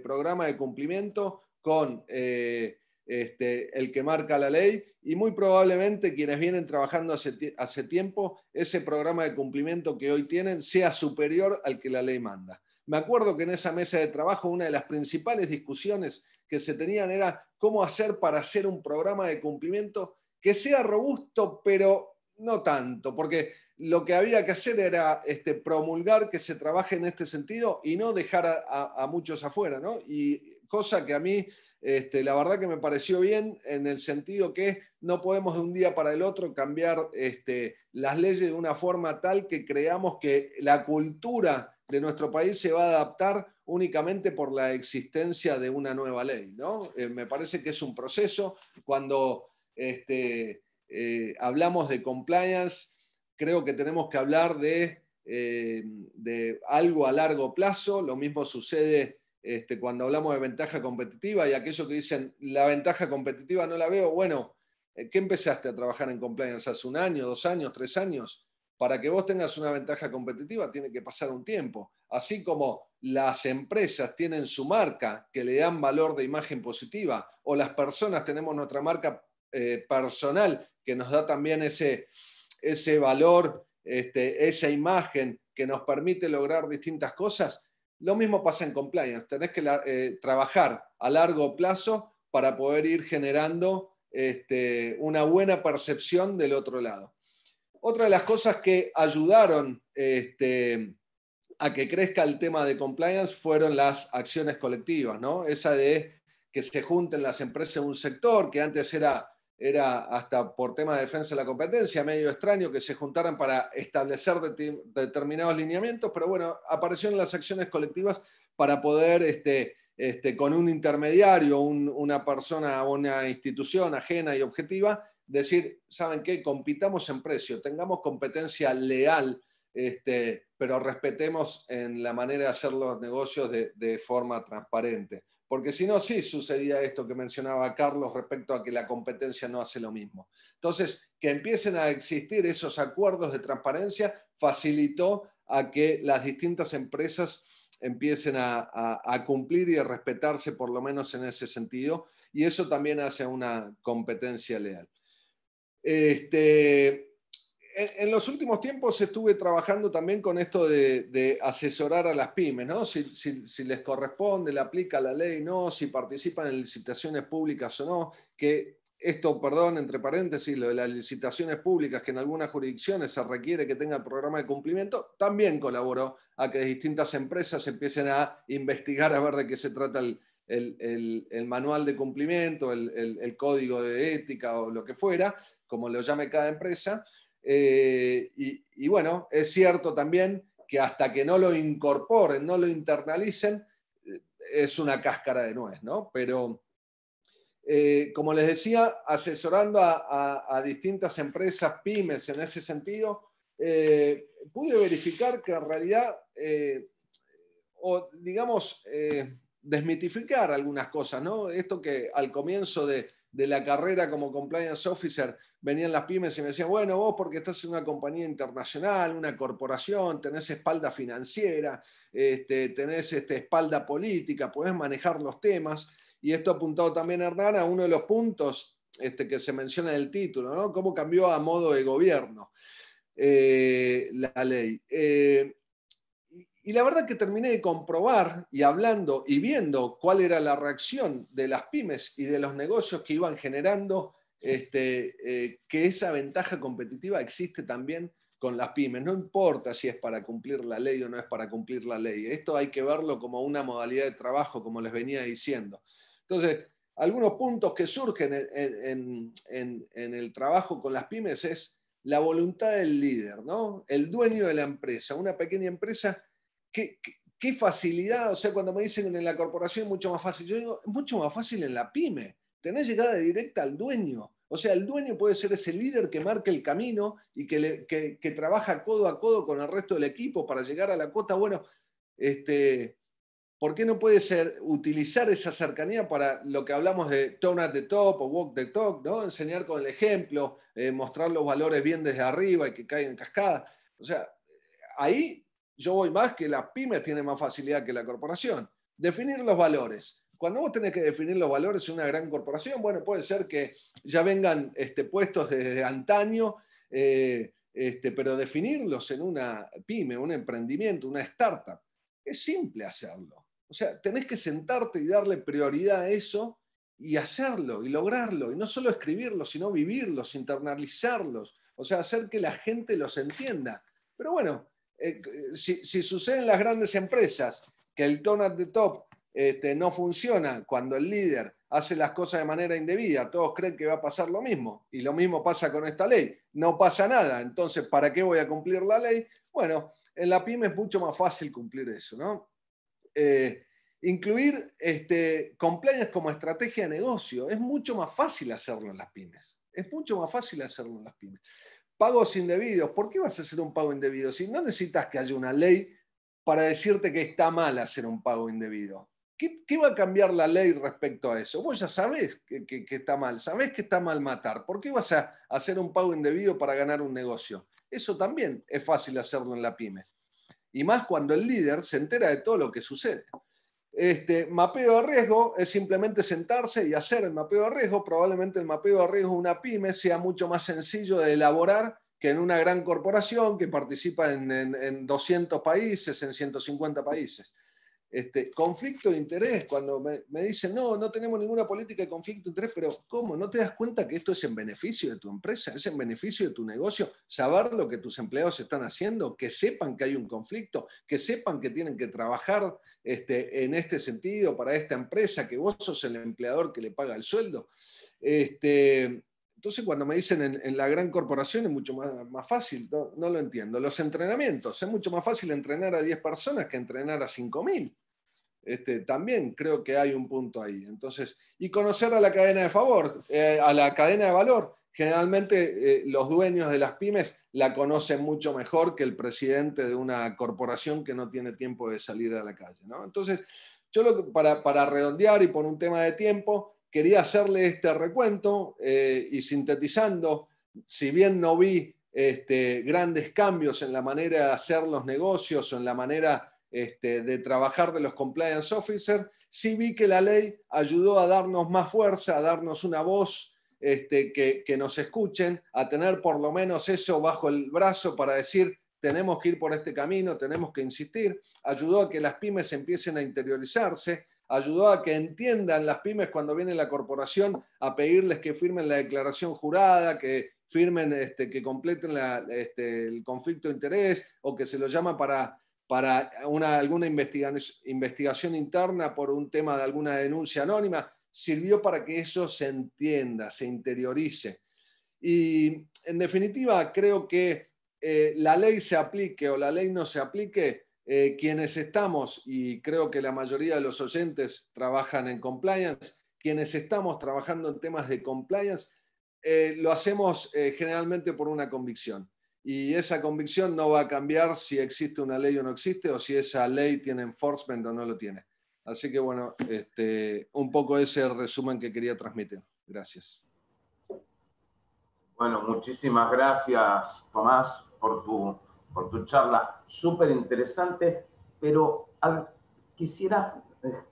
programa de cumplimiento con el que marca la ley, y muy probablemente quienes vienen trabajando hace tiempo, ese programa de cumplimiento que hoy tienen sea superior al que la ley manda. Me acuerdo que en esa mesa de trabajo una de las principales discusiones que se tenían era cómo hacer para hacer un programa de cumplimiento que sea robusto, pero no tanto, porque lo que había que hacer era promulgar que se trabaje en este sentido y no dejar a muchos afuera, ¿no? Y cosa que a mí, la verdad que me pareció bien, en el sentido que no podemos de un día para el otro cambiar las leyes de una forma tal que creamos que la cultura de nuestro país se va a adaptar únicamente por la existencia de una nueva ley, ¿no? Me parece que es un proceso. Cuando hablamos de compliance, creo que tenemos que hablar de algo a largo plazo. Lo mismo sucede cuando hablamos de ventaja competitiva, y aquellos que dicen la ventaja competitiva no la veo. Bueno, ¿qué empezaste a trabajar en compliance? ¿Hace 1 año, 2 años, 3 años? Para que vos tengas una ventaja competitiva tiene que pasar un tiempo. Así como las empresas tienen su marca que le dan valor de imagen positiva, o las personas tenemos nuestra marca personal que nos da también ese valor, esa imagen que nos permite lograr distintas cosas. Lo mismo pasa en compliance. Tenés que trabajar a largo plazo para poder ir generando una buena percepción del otro lado. Otra de las cosas que ayudaron a que crezca el tema de compliance fueron las acciones colectivas, ¿no? Esa de que se junten las empresas en un sector, que antes era hasta por tema de defensa de la competencia, medio extraño que se juntaran para establecer determinados lineamientos, pero bueno, aparecieron las acciones colectivas para poder, con un intermediario, una persona o una institución ajena y objetiva, decir, ¿saben qué? Compitamos en precio, tengamos competencia leal, pero respetemos en la manera de hacer los negocios de forma transparente. Porque si no, sí sucedía esto que mencionaba Carlos respecto a que la competencia no hace lo mismo. Entonces, que empiecen a existir esos acuerdos de transparencia facilitó a que las distintas empresas empiecen a cumplir y a respetarse, por lo menos en ese sentido, y eso también hace una competencia leal. En los últimos tiempos estuve trabajando también con esto de asesorar a las pymes, ¿no? Si les corresponde, le aplica la ley, no, si participan en licitaciones públicas o no, que esto, perdón, entre paréntesis, lo de las licitaciones públicas, que en algunas jurisdicciones se requiere que tengan programa de cumplimiento, también colaboró a que distintas empresas empiecen a investigar a ver de qué se trata el manual de cumplimiento, el código de ética o lo que fuera, como lo llame cada empresa. Y bueno, es cierto también que hasta que no lo incorporen, no lo internalicen, es una cáscara de nuez, ¿no? Pero como les decía, asesorando a distintas empresas, pymes en ese sentido, pude verificar que en realidad, desmitificar algunas cosas, ¿no? Esto que al comienzo de la carrera como compliance officer venían las pymes y me decían, bueno, vos porque estás en una compañía internacional, una corporación, tenés espalda financiera, tenés espalda política, podés manejar los temas. Y esto ha apuntado también Hernán a uno de los puntos que se menciona en el título, ¿no? Cómo cambió a modo de gobierno la ley. Y la verdad que terminé de comprobar y hablando y viendo cuál era la reacción de las pymes y de los negocios que iban generando que esa ventaja competitiva existe también con las pymes. No importa si es para cumplir la ley o no es para cumplir la ley. Esto hay que verlo como una modalidad de trabajo, como les venía diciendo. Entonces, algunos puntos que surgen en el trabajo con las pymes es la voluntad del líder, ¿no? El dueño de la empresa, una pequeña empresa. ¿Qué facilidad? O sea, cuando me dicen en la corporación es mucho más fácil, yo digo, es mucho más fácil en la pyme. Tenés llegada directa al dueño. O sea, el dueño puede ser ese líder que marca el camino y que trabaja codo a codo con el resto del equipo para llegar a la cota. Bueno, ¿por qué no puede ser utilizar esa cercanía para lo que hablamos de tone at the top o walk the talk, ¿no? Enseñar con el ejemplo, mostrar los valores bien desde arriba y que caigan en cascada. O sea, ahí yo voy más que las pymes tienen más facilidad que la corporación. Definir los valores. Cuando vos tenés que definir los valores en una gran corporación, bueno, puede ser que ya vengan puestos desde antaño, pero definirlos en una pyme, un emprendimiento, una startup, es simple hacerlo. O sea, tenés que sentarte y darle prioridad a eso y hacerlo y lograrlo. Y no solo escribirlos, sino vivirlos, internalizarlos. O sea, hacer que la gente los entienda. Pero bueno, si sucede en las grandes empresas que el tone at the top no funciona cuando el líder hace las cosas de manera indebida, todos creen que va a pasar lo mismo, y lo mismo pasa con esta ley, no pasa nada, entonces ¿para qué voy a cumplir la ley? Bueno, en la pyme es mucho más fácil cumplir eso, ¿no? Incluir compliance como estrategia de negocio, es mucho más fácil hacerlo en las pymes, es mucho más fácil hacerlo en las pymes. Pagos indebidos. ¿Por qué vas a hacer un pago indebido? Si no necesitas que haya una ley para decirte que está mal hacer un pago indebido. ¿Qué va a cambiar la ley respecto a eso? Vos ya sabés que está mal, sabés que está mal matar. ¿Por qué vas a hacer un pago indebido para ganar un negocio? Eso también es fácil hacerlo en la pyme. Y más cuando el líder se entera de todo lo que sucede. Mapeo de riesgo es simplemente sentarse y hacer el mapeo de riesgo. Probablemente el mapeo de riesgo de una pyme sea mucho más sencillo de elaborar que en una gran corporación que participa en 200 países, en 150 países. Conflicto de interés, cuando me dicen, no tenemos ninguna política de conflicto de interés, pero ¿cómo? ¿No te das cuenta que esto es en beneficio de tu empresa, es en beneficio de tu negocio? Saber lo que tus empleados están haciendo, que sepan que hay un conflicto, que sepan que tienen que trabajar en este sentido para esta empresa, que vos sos el empleador que le paga el sueldo. Entonces, cuando me dicen en la gran corporación es mucho más fácil, no lo entiendo. Los entrenamientos, es mucho más fácil entrenar a 10 personas que entrenar a 5.000. También creo que hay un punto ahí. Entonces, y conocer a la cadena de favor, a la cadena de valor. Generalmente los dueños de las pymes la conocen mucho mejor que el presidente de una corporación que no tiene tiempo de salir a la calle, ¿no? Entonces, yo para redondear y por un tema de tiempo, quería hacerle este recuento y sintetizando, si bien no vi grandes cambios en la manera de hacer los negocios o en la manera de trabajar de los compliance officers, sí vi que la ley ayudó a darnos más fuerza, a darnos una voz que nos escuchen, a tener por lo menos eso bajo el brazo para decir tenemos que ir por este camino, tenemos que insistir, ayudó a que las pymes empiecen a interiorizarse, ayudó a que entiendan las pymes cuando viene la corporación a pedirles que firmen la declaración jurada, que firmen, que completen el conflicto de interés o que se lo llama para alguna investigación interna por un tema de alguna denuncia anónima. Sirvió para que eso se entienda, se interiorice. Y en definitiva, creo que la ley se aplique o la ley no se aplique, quienes estamos, y creo que la mayoría de los oyentes trabajan en compliance, quienes estamos trabajando en temas de compliance, lo hacemos generalmente por una convicción. Y esa convicción no va a cambiar si existe una ley o no existe, o si esa ley tiene enforcement o no lo tiene. Así que bueno, un poco ese resumen que quería transmitir. Gracias. Bueno, muchísimas gracias, Tomás, por tu charla súper interesante, pero quisiera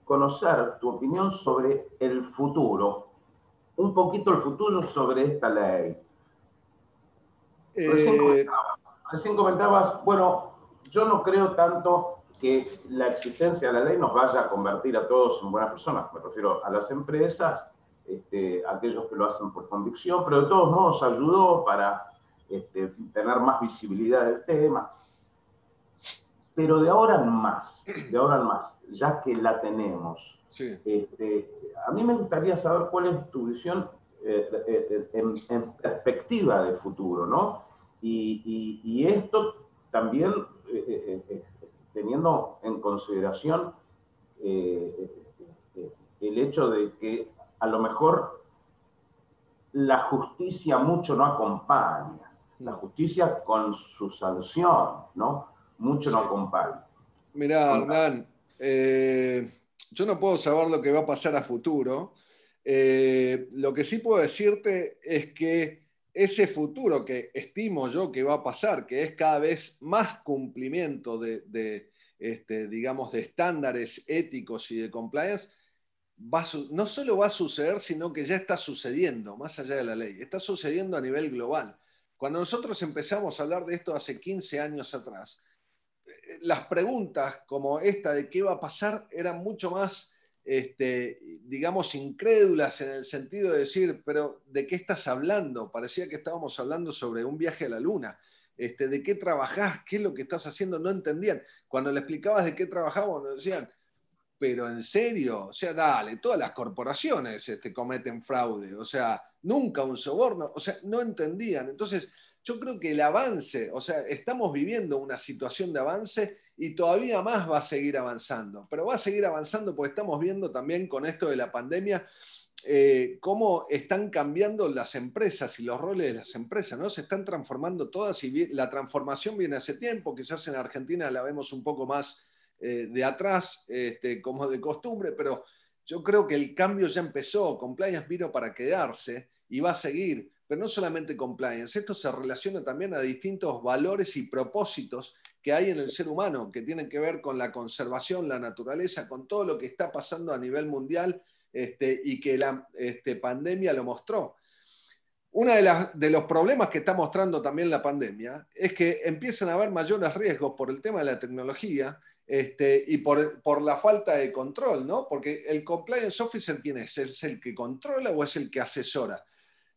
conocer tu opinión sobre el futuro, un poquito el futuro sobre esta ley. Recién comentabas, bueno, yo no creo tanto que la existencia de la ley nos vaya a convertir a todos en buenas personas, me refiero a las empresas, aquellos que lo hacen por convicción, pero de todos modos ayudó para tener más visibilidad del tema. Pero de ahora en más, ya que la tenemos, sí. A mí me gustaría saber cuál es tu visión en perspectiva de futuro, ¿no? Y esto también teniendo en consideración el hecho de que a lo mejor la justicia mucho no acompaña, la justicia con su sanción, ¿no? Mucho no acompaña. Mirá, Hernán, yo no puedo saber lo que va a pasar a futuro. Lo que sí puedo decirte es que ese futuro que estimo yo que va a pasar, que es cada vez más cumplimiento digamos, de estándares éticos y de compliance, no solo va a suceder, sino que ya está sucediendo, más allá de la ley. Está sucediendo a nivel global. Cuando nosotros empezamos a hablar de esto hace 15 años atrás, las preguntas como esta de qué va a pasar eran mucho más, digamos, incrédulas en el sentido de decir, pero ¿de qué estás hablando? Parecía que estábamos hablando sobre un viaje a la luna. ¿De qué trabajás? ¿Qué es lo que estás haciendo? No entendían. Cuando le explicabas de qué trabajábamos, nos decían, pero en serio, o sea, dale, todas las corporaciones cometen fraude, o sea, nunca un soborno, o sea, no entendían. Entonces, yo creo que el avance, o sea, estamos viviendo una situación de avance y todavía más va a seguir avanzando, pero va a seguir avanzando porque estamos viendo también con esto de la pandemia cómo están cambiando las empresas y los roles de las empresas, ¿no? Se están transformando todas y la transformación viene hace tiempo, quizás en Argentina la vemos un poco más de atrás, como de costumbre, pero yo creo que el cambio ya empezó, compliance vino para quedarse y va a seguir, pero no solamente compliance, esto se relaciona también a distintos valores y propósitos que hay en el ser humano, que tienen que ver con la conservación, la naturaleza, con todo lo que está pasando a nivel mundial y que la pandemia lo mostró. Uno de los problemas que está mostrando también la pandemia es que empiezan a haber mayores riesgos por el tema de la tecnología y por la falta de control, ¿no? Porque el compliance officer, ¿quién es? ¿Es el que controla o es el que asesora?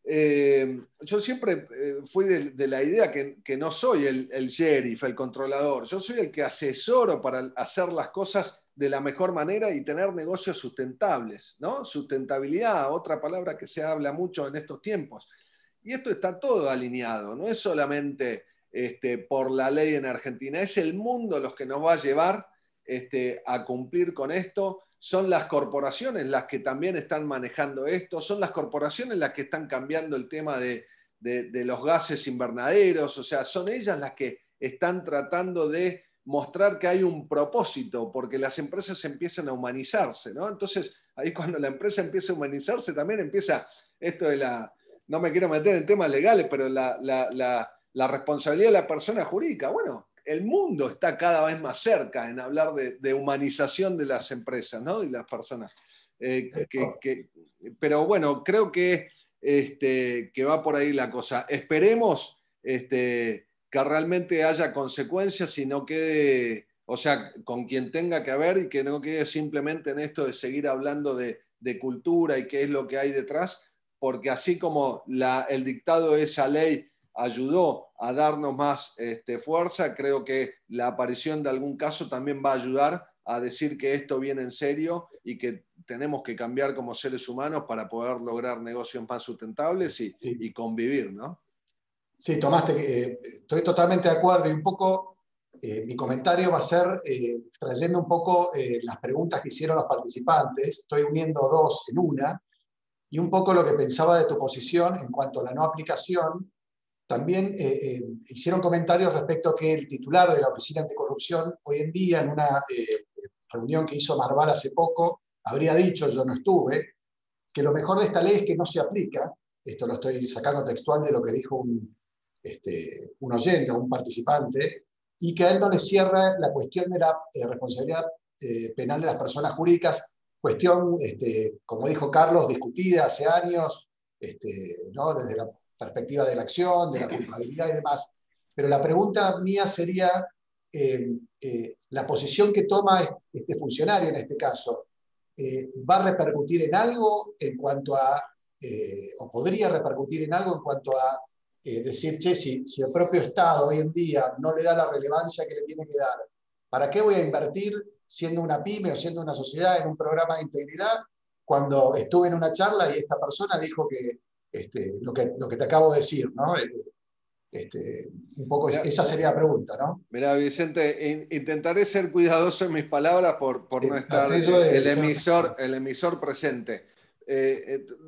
Yo siempre fui de la idea que no soy el sheriff, el controlador, yo soy el que asesoro para hacer las cosas de la mejor manera y tener negocios sustentables, ¿no? Sustentabilidad, otra palabra que se habla mucho en estos tiempos. Y esto está todo alineado, no es solamente por la ley en Argentina, es el mundo los que nos va a llevar a cumplir con esto. Son las corporaciones las que también están manejando esto, son las corporaciones las que están cambiando el tema de los gases invernaderos, o sea, son ellas las que están tratando de mostrar que hay un propósito, porque las empresas empiezan a humanizarse, ¿no? Entonces, ahí cuando la empresa empieza a humanizarse, también empieza esto de no me quiero meter en temas legales, pero la responsabilidad de la persona jurídica. Bueno, el mundo está cada vez más cerca en hablar de humanización de las empresas, ¿no? Y las personas. Pero bueno, creo que va por ahí la cosa. Esperemos que realmente haya consecuencias y no quede, o sea, con quien tenga que haber y que no quede simplemente en esto de seguir hablando de cultura y qué es lo que hay detrás, porque así como el dictado de esa ley ayudó a darnos más fuerza, creo que la aparición de algún caso también va a ayudar a decir que esto viene en serio y que tenemos que cambiar como seres humanos para poder lograr negocios más sustentables y convivir, ¿no? Sí, Tomás, estoy totalmente de acuerdo y un poco mi comentario va a ser trayendo un poco las preguntas que hicieron los participantes, estoy uniendo dos en una, y un poco lo que pensaba de tu posición en cuanto a la no aplicación. También hicieron comentarios respecto a que el titular de la Oficina Anticorrupción hoy en día en una reunión que hizo Marval hace poco, habría dicho, yo no estuve, que lo mejor de esta ley es que no se aplica. Esto lo estoy sacando textual de lo que dijo un oyente, un participante, y que a él no le cierra la cuestión de la responsabilidad penal de las personas jurídicas, cuestión, como dijo Carlos, discutida hace años, ¿no? Desde la perspectiva de la acción, de la culpabilidad y demás. Pero la pregunta mía sería, la posición que toma este funcionario en este caso, ¿va a repercutir en algo en cuanto a, o podría repercutir en algo en cuanto a decir, che, si el propio Estado hoy en día no le da la relevancia que le tiene que dar, ¿para qué voy a invertir siendo una pyme o siendo una sociedad en un programa de integridad cuando estuve en una charla y esta persona dijo que lo que te acabo de decir, ¿no? Un poco esa sería la pregunta, ¿no? Mira, Vicente, intentaré ser cuidadoso en mis palabras por no estar el emisor presente.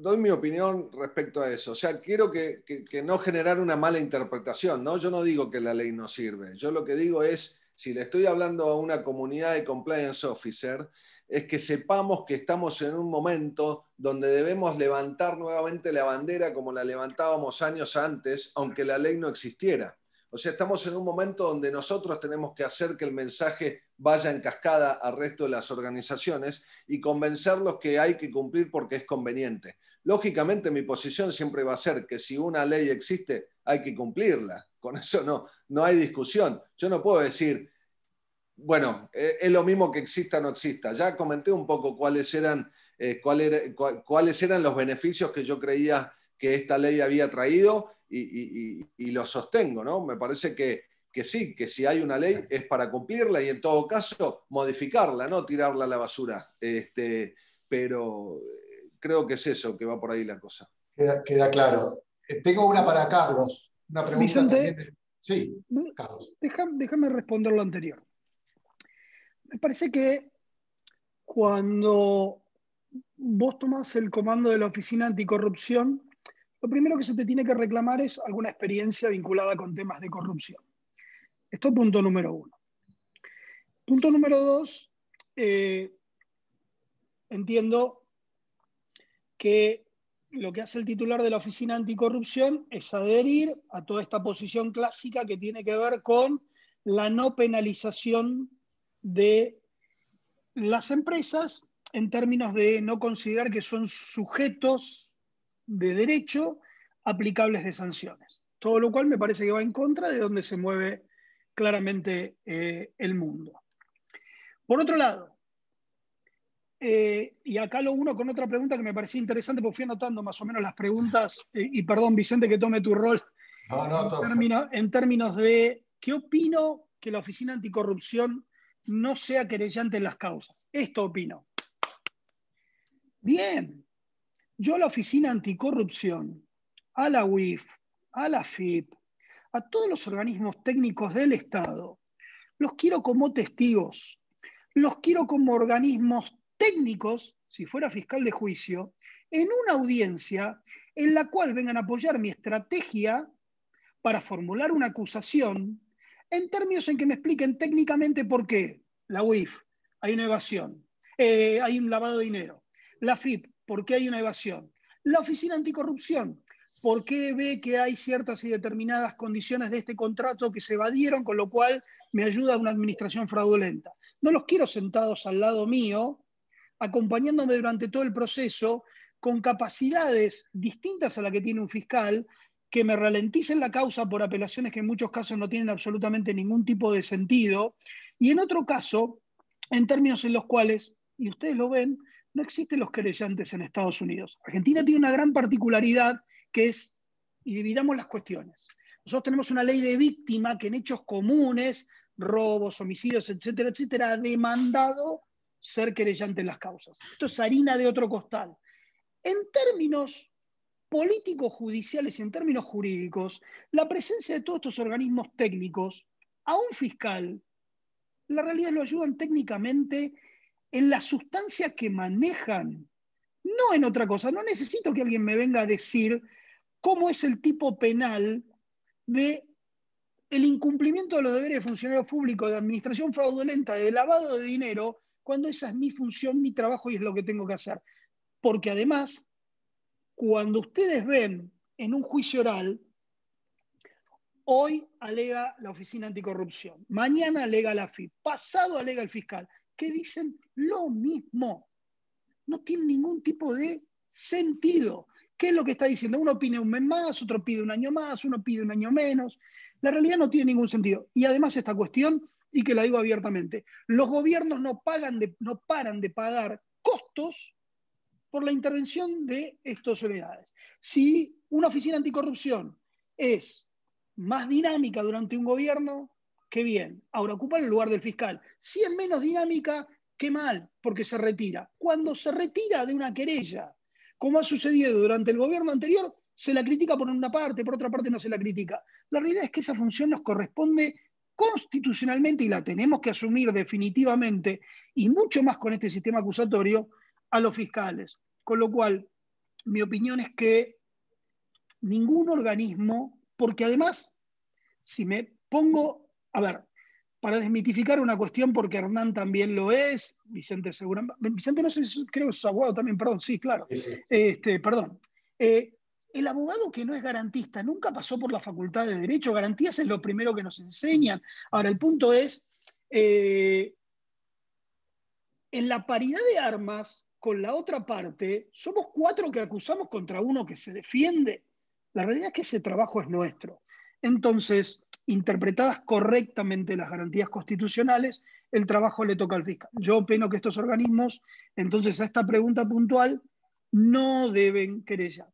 Doy mi opinión respecto a eso. O sea, quiero que no generar una mala interpretación, ¿no? Yo no digo que la ley no sirve. Yo lo que digo es, si le estoy hablando a una comunidad de compliance officer, es que sepamos que estamos en un momento donde debemos levantar nuevamente la bandera como la levantábamos años antes, aunque la ley no existiera. O sea, estamos en un momento donde nosotros tenemos que hacer que el mensaje vaya en cascada al resto de las organizaciones y convencerlos que hay que cumplir porque es conveniente. Lógicamente, mi posición siempre va a ser que si una ley existe, hay que cumplirla. Con eso no hay discusión. Yo no puedo decir, bueno, es lo mismo que exista o no exista. Ya comenté un poco cuáles eran los beneficios que yo creía que esta ley había traído y lo sostengo, ¿no? Me parece que sí, que si hay una ley es para cumplirla y en todo caso modificarla, no tirarla a la basura. Pero creo que es eso, que va por ahí la cosa. Queda claro. Tengo una para Carlos, una pregunta Vicente, también. Sí, Carlos. Déjame responder lo anterior. Me parece que cuando vos tomás el comando de la Oficina Anticorrupción, lo primero que se te tiene que reclamar es alguna experiencia vinculada con temas de corrupción. Esto es punto número 1. Punto número 2, entiendo que lo que hace el titular de la Oficina Anticorrupción es adherir a toda esta posición clásica que tiene que ver con la no penalización de las empresas en términos de no considerar que son sujetos de derecho aplicables de sanciones. Todo lo cual me parece que va en contra de donde se mueve claramente el mundo. Por otro lado, y acá lo uno con otra pregunta que me parecía interesante, porque fui anotando más o menos las preguntas, y perdón, Vicente, que tome tu rol, en términos de qué opino que la Oficina Anticorrupción no sea querellante en las causas. Esto opino. Bien, yo a la Oficina Anticorrupción, a la UIF, a la FIP, a todos los organismos técnicos del Estado, los quiero como testigos, los quiero como organismos técnicos, si fuera fiscal de juicio, en una audiencia en la cual vengan a apoyar mi estrategia para formular una acusación en términos en que me expliquen técnicamente por qué. La UIF, hay una evasión, hay un lavado de dinero. La FIP, ¿por qué hay una evasión? La Oficina Anticorrupción, ¿por qué ve que hay ciertas y determinadas condiciones de este contrato que se evadieron, con lo cual me ayuda a una administración fraudulenta? No los quiero sentados al lado mío, acompañándome durante todo el proceso, con capacidades distintas a la que tiene un fiscal, que me ralenticen la causa por apelaciones que en muchos casos no tienen absolutamente ningún tipo de sentido, y en otro caso, en términos en los cuales, y ustedes lo ven, no existen los querellantes en Estados Unidos. Argentina tiene una gran particularidad que es, y dividamos las cuestiones. Nosotros tenemos una ley de víctima que en hechos comunes, robos, homicidios, etcétera, etcétera, ha demandado ser querellante en las causas. Esto es harina de otro costal. En términos políticos judiciales y en términos jurídicos, la presencia de todos estos organismos técnicos a un fiscal, la realidad lo ayudan técnicamente en la sustancia que manejan, no en otra cosa. No necesito que alguien me venga a decir cómo es el tipo penal de el incumplimiento de los deberes de funcionario público, de administración fraudulenta, de lavado de dinero, cuando esa es mi función, mi trabajo y es lo que tengo que hacer. Porque además, cuando ustedes ven en un juicio oral, hoy alega la Oficina Anticorrupción, mañana alega la AFIP, pasado alega el fiscal, que dicen lo mismo. No tiene ningún tipo de sentido. ¿Qué es lo que está diciendo? Uno pide un mes más, otro pide un año más, uno pide un año menos. La realidad no tiene ningún sentido. Y además esta cuestión, y que la digo abiertamente, los gobiernos no paran de pagar costos por la intervención de estas unidades. Si una oficina anticorrupción es más dinámica durante un gobierno, qué bien. Ahora ocupa el lugar del fiscal. Si es menos dinámica, qué mal, porque se retira. Cuando se retira de una querella, como ha sucedido durante el gobierno anterior, se la critica por una parte, por otra parte no se la critica. La realidad es que esa función nos corresponde constitucionalmente y la tenemos que asumir definitivamente, y mucho más con este sistema acusatorio, a los fiscales. Con lo cual, mi opinión es que ningún organismo, porque además, si me pongo, a ver, para desmitificar una cuestión, porque Hernán también lo es, Vicente seguramente, Vicente no sé, creo que es abogado también, perdón, sí, claro. Sí. Perdón. El abogado que no es garantista nunca pasó por la facultad de Derecho. Garantías es lo primero que nos enseñan. Ahora, el punto es, en la paridad de armas con la otra parte, somos 4 que acusamos contra uno que se defiende. La realidad es que ese trabajo es nuestro. Entonces, interpretadas correctamente las garantías constitucionales, el trabajo le toca al fiscal. Yo opino que estos organismos, entonces, a esta pregunta puntual, no deben querellar.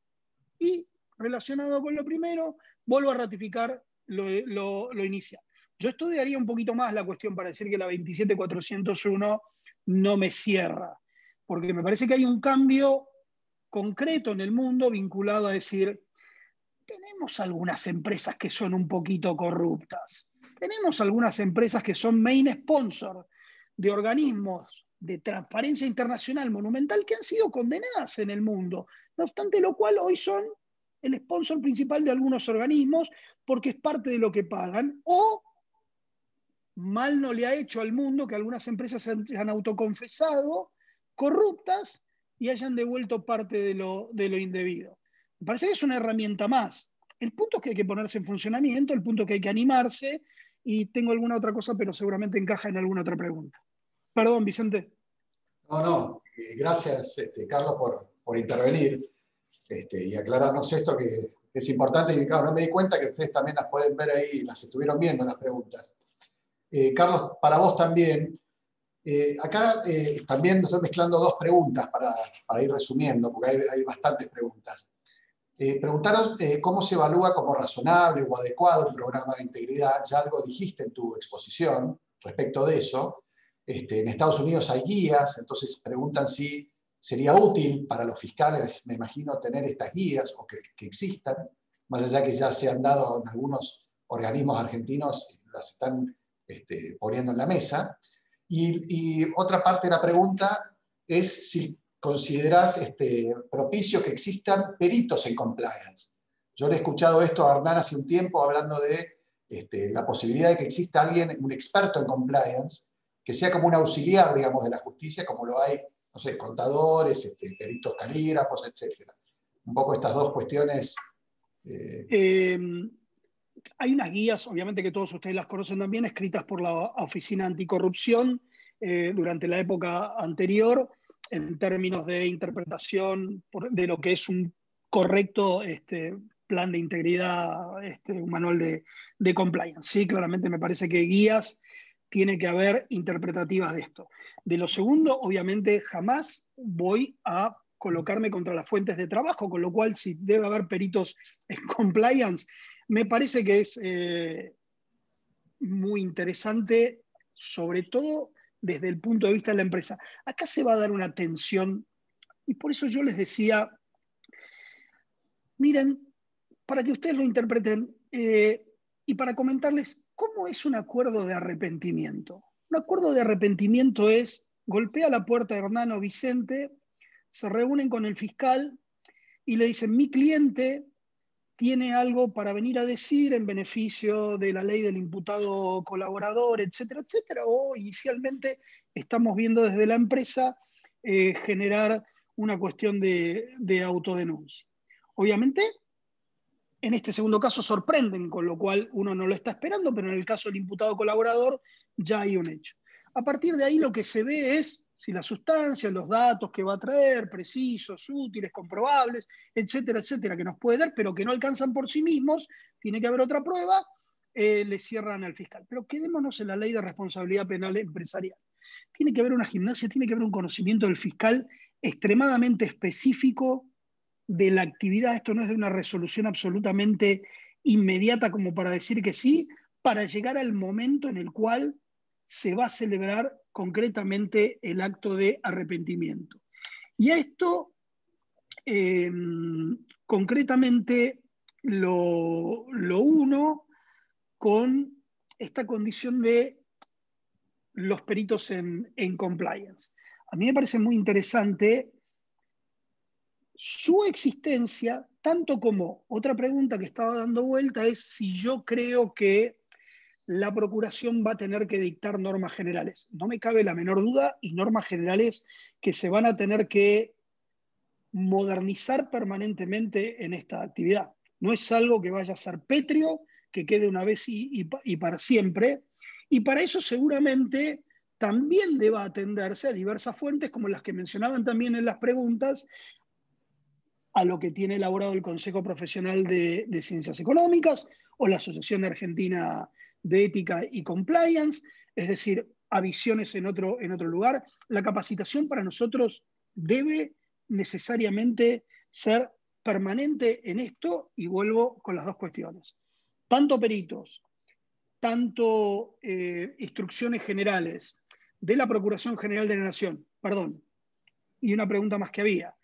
Y relacionado con lo primero, vuelvo a ratificar lo inicial. Yo estudiaría un poquito más la cuestión para decir que la 27401 no me cierra, porque me parece que hay un cambio concreto en el mundo vinculado a decir, tenemos algunas empresas que son un poquito corruptas, tenemos algunas empresas que son main sponsor de organismos de transparencia internacional monumental que han sido condenadas en el mundo, no obstante lo cual hoy son el sponsor principal de algunos organismos porque es parte de lo que pagan, o mal no le ha hecho al mundo que algunas empresas se han autoconfesado corruptas y hayan devuelto parte de lo indebido. Me parece que es una herramienta más. El punto es que hay que ponerse en funcionamiento, el punto es que hay que animarse, y tengo alguna otra cosa, pero seguramente encaja en alguna otra pregunta. Perdón, Vicente. No, gracias, Carlos, por intervenir y aclararnos esto que es importante. Y claro, no me di cuenta que ustedes también las pueden ver ahí, las estuvieron viendo las preguntas. Carlos, para vos también. Acá también estoy mezclando 2 preguntas para ir resumiendo, porque hay bastantes preguntas. Preguntaron cómo se evalúa como razonable o adecuado un programa de integridad. Ya algo dijiste en tu exposición respecto de eso. En Estados Unidos hay guías, entonces preguntan si sería útil para los fiscales, me imagino, tener estas guías o que existan, más allá que ya se han dado en algunos organismos argentinos, las están poniendo en la mesa. Y otra parte de la pregunta es si considerás propicio que existan peritos en compliance. Yo le he escuchado esto a Hernán hace un tiempo hablando de la posibilidad de que exista alguien, un experto en compliance, que sea como un auxiliar, digamos, de la justicia, como lo hay, no sé, contadores, peritos calígrafos, etc. Un poco estas 2 cuestiones. Hay unas guías, obviamente que todos ustedes las conocen también, escritas por la Oficina Anticorrupción durante la época anterior, en términos de interpretación de lo que es un correcto plan de integridad, un manual de compliance. Sí, claramente me parece que guías tiene que haber interpretativas de esto. De lo segundo, obviamente, jamás voy a colocarme contra las fuentes de trabajo, con lo cual si debe haber peritos en compliance, me parece que es muy interesante, sobre todo desde el punto de vista de la empresa. Acá se va a dar una tensión, y por eso yo les decía, miren, para que ustedes lo interpreten y para comentarles cómo es un acuerdo de arrepentimiento. Un acuerdo de arrepentimiento es, golpea la puerta de Hernán o Vicente, se reúnen con el fiscal y le dicen, mi cliente tiene algo para venir a decir en beneficio de la ley del imputado colaborador, etcétera, etcétera, o inicialmente estamos viendo desde la empresa generar una cuestión de autodenuncia. Obviamente, en este segundo caso sorprenden, con lo cual uno no lo está esperando, pero en el caso del imputado colaborador ya hay un hecho. A partir de ahí lo que se ve es si la sustancia, los datos que va a traer, precisos, útiles, comprobables, etcétera, etcétera, que nos puede dar, pero que no alcanzan por sí mismos, tiene que haber otra prueba, le cierran al fiscal. Pero quedémonos en la ley de responsabilidad penal empresarial. Tiene que haber una gimnasia, tiene que haber un conocimiento del fiscal extremadamente específico de la actividad. Esto no es de una resolución absolutamente inmediata como para decir que sí, para llegar al momento en el cual se va a celebrar concretamente el acto de arrepentimiento. Y a esto concretamente lo uno con esta condición de los peritos en compliance. A mí me parece muy interesante su existencia, tanto como otra pregunta que estaba dando vuelta es si yo creo que la Procuración va a tener que dictar normas generales. No me cabe la menor duda, y normas generales que se van a tener que modernizar permanentemente en esta actividad. No es algo que vaya a ser pétreo, que quede una vez y para siempre, y para eso seguramente también deba atenderse a diversas fuentes, como las que mencionaban también en las preguntas, a lo que tiene elaborado el Consejo Profesional de Ciencias Económicas o la Asociación Argentina de Ética y Compliance, es decir, a visiones en otro lugar. La capacitación para nosotros debe necesariamente ser permanente en esto, y vuelvo con las dos cuestiones. Tanto peritos, tanto instrucciones generales de la Procuración General de la Nación, y una pregunta más que había,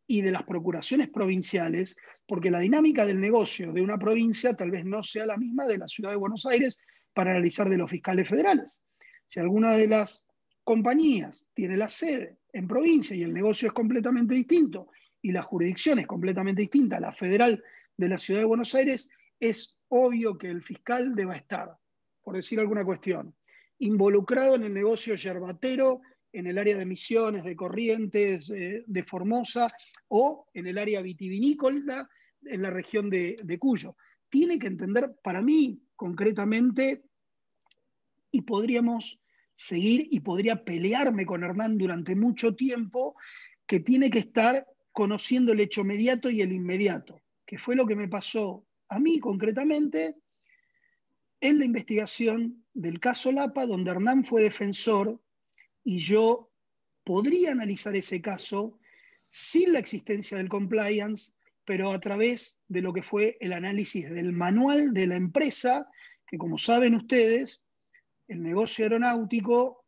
y de las procuraciones provinciales, porque la dinámica del negocio de una provincia tal vez no sea la misma de la ciudad de Buenos Aires para analizar de los fiscales federales. Si alguna de las compañías tiene la sede en provincia y el negocio es completamente distinto y la jurisdicción es completamente distinta a la federal de la ciudad de Buenos Aires, es obvio que el fiscal deba estar, por decir alguna cuestión, involucrado en el negocio yerbatero en el área de Misiones, de Corrientes, de Formosa, o en el área vitivinícola en la región de Cuyo. Tiene que entender, para mí, concretamente, y podríamos seguir y podría pelearme con Hernán durante mucho tiempo, que tiene que estar conociendo el hecho mediato y el inmediato, que fue lo que me pasó a mí concretamente en la investigación del caso Lapa, donde Hernán fue defensor y yo podría analizar ese caso sin la existencia del compliance, pero a través de lo que fue el análisis del manual de la empresa, que como saben ustedes, el negocio aeronáutico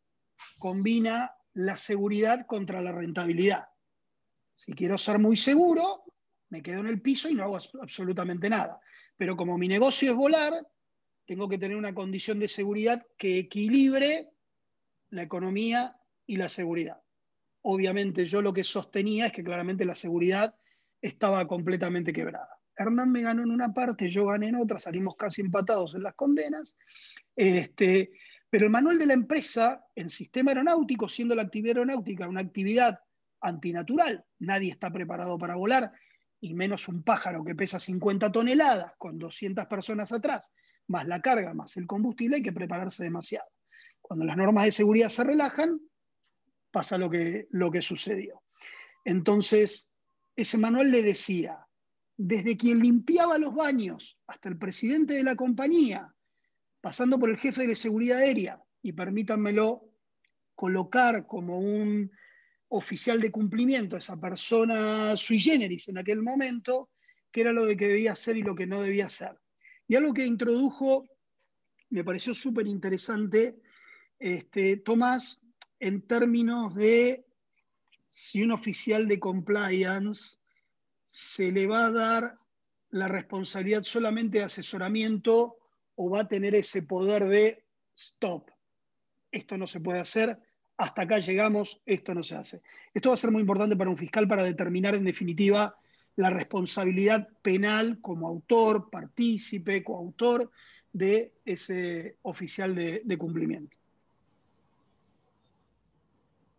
combina la seguridad contra la rentabilidad. Si quiero ser muy seguro, me quedo en el piso y no hago absolutamente nada. Pero como mi negocio es volar, tengo que tener una condición de seguridad que equilibre la economía y la seguridad. Obviamente yo lo que sostenía es que claramente la seguridad estaba completamente quebrada. Hernán me ganó en una parte, yo gané en otra, salimos casi empatados en las condenas. Pero el manual de la empresa en sistema aeronáutico, siendo la actividad aeronáutica una actividad antinatural, nadie está preparado para volar, y menos un pájaro que pesa 50 toneladas con 200 personas atrás, más la carga, más el combustible, hay que prepararse demasiado. Cuando las normas de seguridad se relajan, pasa lo que sucedió. Entonces, ese manual le decía, desde quien limpiaba los baños hasta el presidente de la compañía, pasando por el jefe de seguridad aérea, y permítanmelo colocar como un oficial de cumplimiento a esa persona sui generis en aquel momento, que era lo de que debía hacer y lo que no debía hacer. Y algo que introdujo, me pareció súper interesante, Tomás, en términos de si un oficial de compliance se le va a dar la responsabilidad solamente de asesoramiento o va a tener ese poder de stop. Esto no se puede hacer, hasta acá llegamos, esto no se hace. Esto va a ser muy importante para un fiscal para determinar en definitiva la responsabilidad penal como autor, partícipe, coautor de ese oficial de cumplimiento.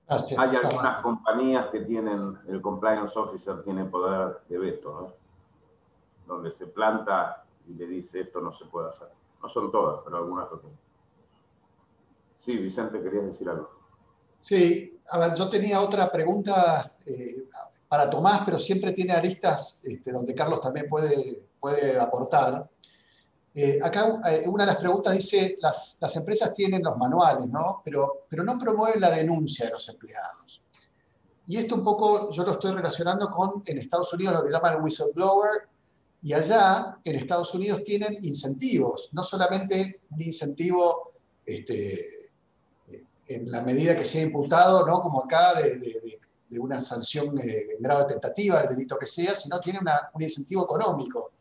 Gracias. Hay algunas compañías que tienen, el compliance officer tiene poder de veto, ¿no? Donde se planta y le dice esto no se puede hacer. No son todas, pero algunas lo tienen. Sí, Vicente, querías decir algo. Sí, a ver, yo tenía otra pregunta para Tomás, pero siempre tiene aristas donde Carlos también puede aportar. Acá una de las preguntas dice, las empresas tienen los manuales, ¿no? Pero no promueven la denuncia de los empleados. Y esto un poco yo lo estoy relacionando con, en Estados Unidos, lo que llaman el whistleblower, y allá en Estados Unidos tienen incentivos, no solamente un incentivo en la medida que sea imputado, ¿no? Como acá, de una sanción en grado de tentativa, del delito que sea, sino tiene un incentivo económico.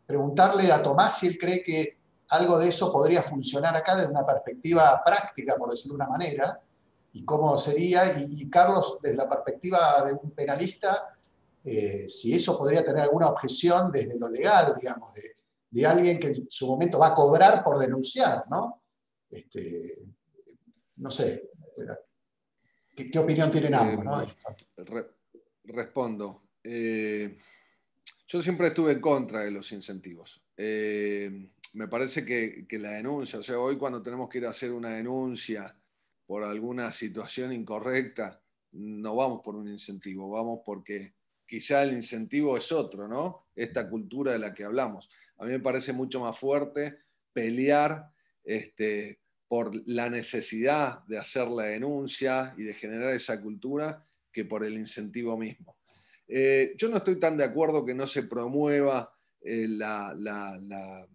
Preguntarle a Tomás si él cree que algo de eso podría funcionar acá desde una perspectiva práctica, por decirlo de una manera, y cómo sería, y Carlos, desde la perspectiva de un penalista, si eso podría tener alguna objeción desde lo legal, digamos, de alguien que en su momento va a cobrar por denunciar, ¿no? No sé, ¿qué opinión tienen ambos, ¿no? Respondo. Yo siempre estuve en contra de los incentivos. Me parece que la denuncia, o sea, hoy cuando tenemos que ir a hacer una denuncia por alguna situación incorrecta, no vamos por un incentivo, vamos porque quizá el incentivo es otro, ¿no? Esta cultura de la que hablamos. A mí me parece mucho más fuerte pelear por la necesidad de hacer la denuncia y de generar esa cultura que por el incentivo mismo. Yo no estoy tan de acuerdo que no se promueva la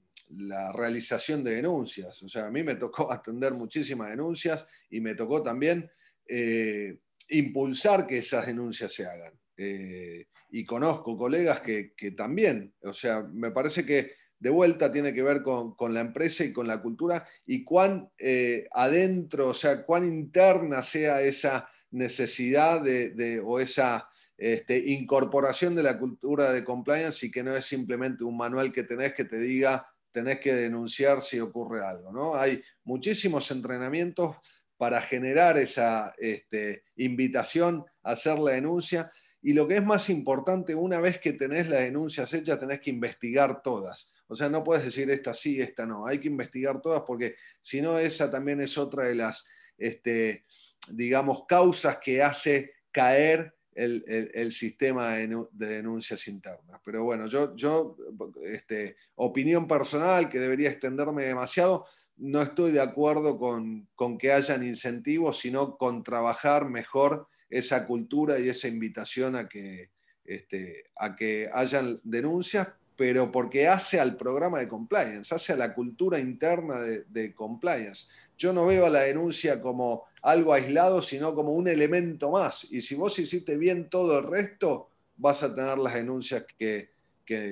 realización de denuncias. O sea, a mí me tocó atender muchísimas denuncias y me tocó también impulsar que esas denuncias se hagan. Y conozco colegas que también, o sea, me parece que de vuelta tiene que ver con la empresa y con la cultura y cuán adentro, o sea, cuán interna sea esa necesidad o esa incorporación de la cultura de compliance y que no es simplemente un manual que tenés que te diga tenés que denunciar si ocurre algo, ¿no? Hay muchísimos entrenamientos para generar esa invitación a hacer la denuncia y lo que es más importante, una vez que tenés las denuncias hechas, tenés que investigar todas. O sea, no puedes decir esta sí, esta no. Hay que investigar todas porque si no, esa también es otra de las, digamos, causas que hace caer el sistema de denuncias internas. Pero bueno, yo opinión personal, que debería extenderme demasiado, no estoy de acuerdo con que hayan incentivos, sino con trabajar mejor esa cultura y esa invitación a que hayan denuncias, pero porque hace al programa de compliance, hace a la cultura interna de compliance. Yo no veo a la denuncia como algo aislado, sino como un elemento más. Y si vos hiciste bien todo el resto, vas a tener las denuncias que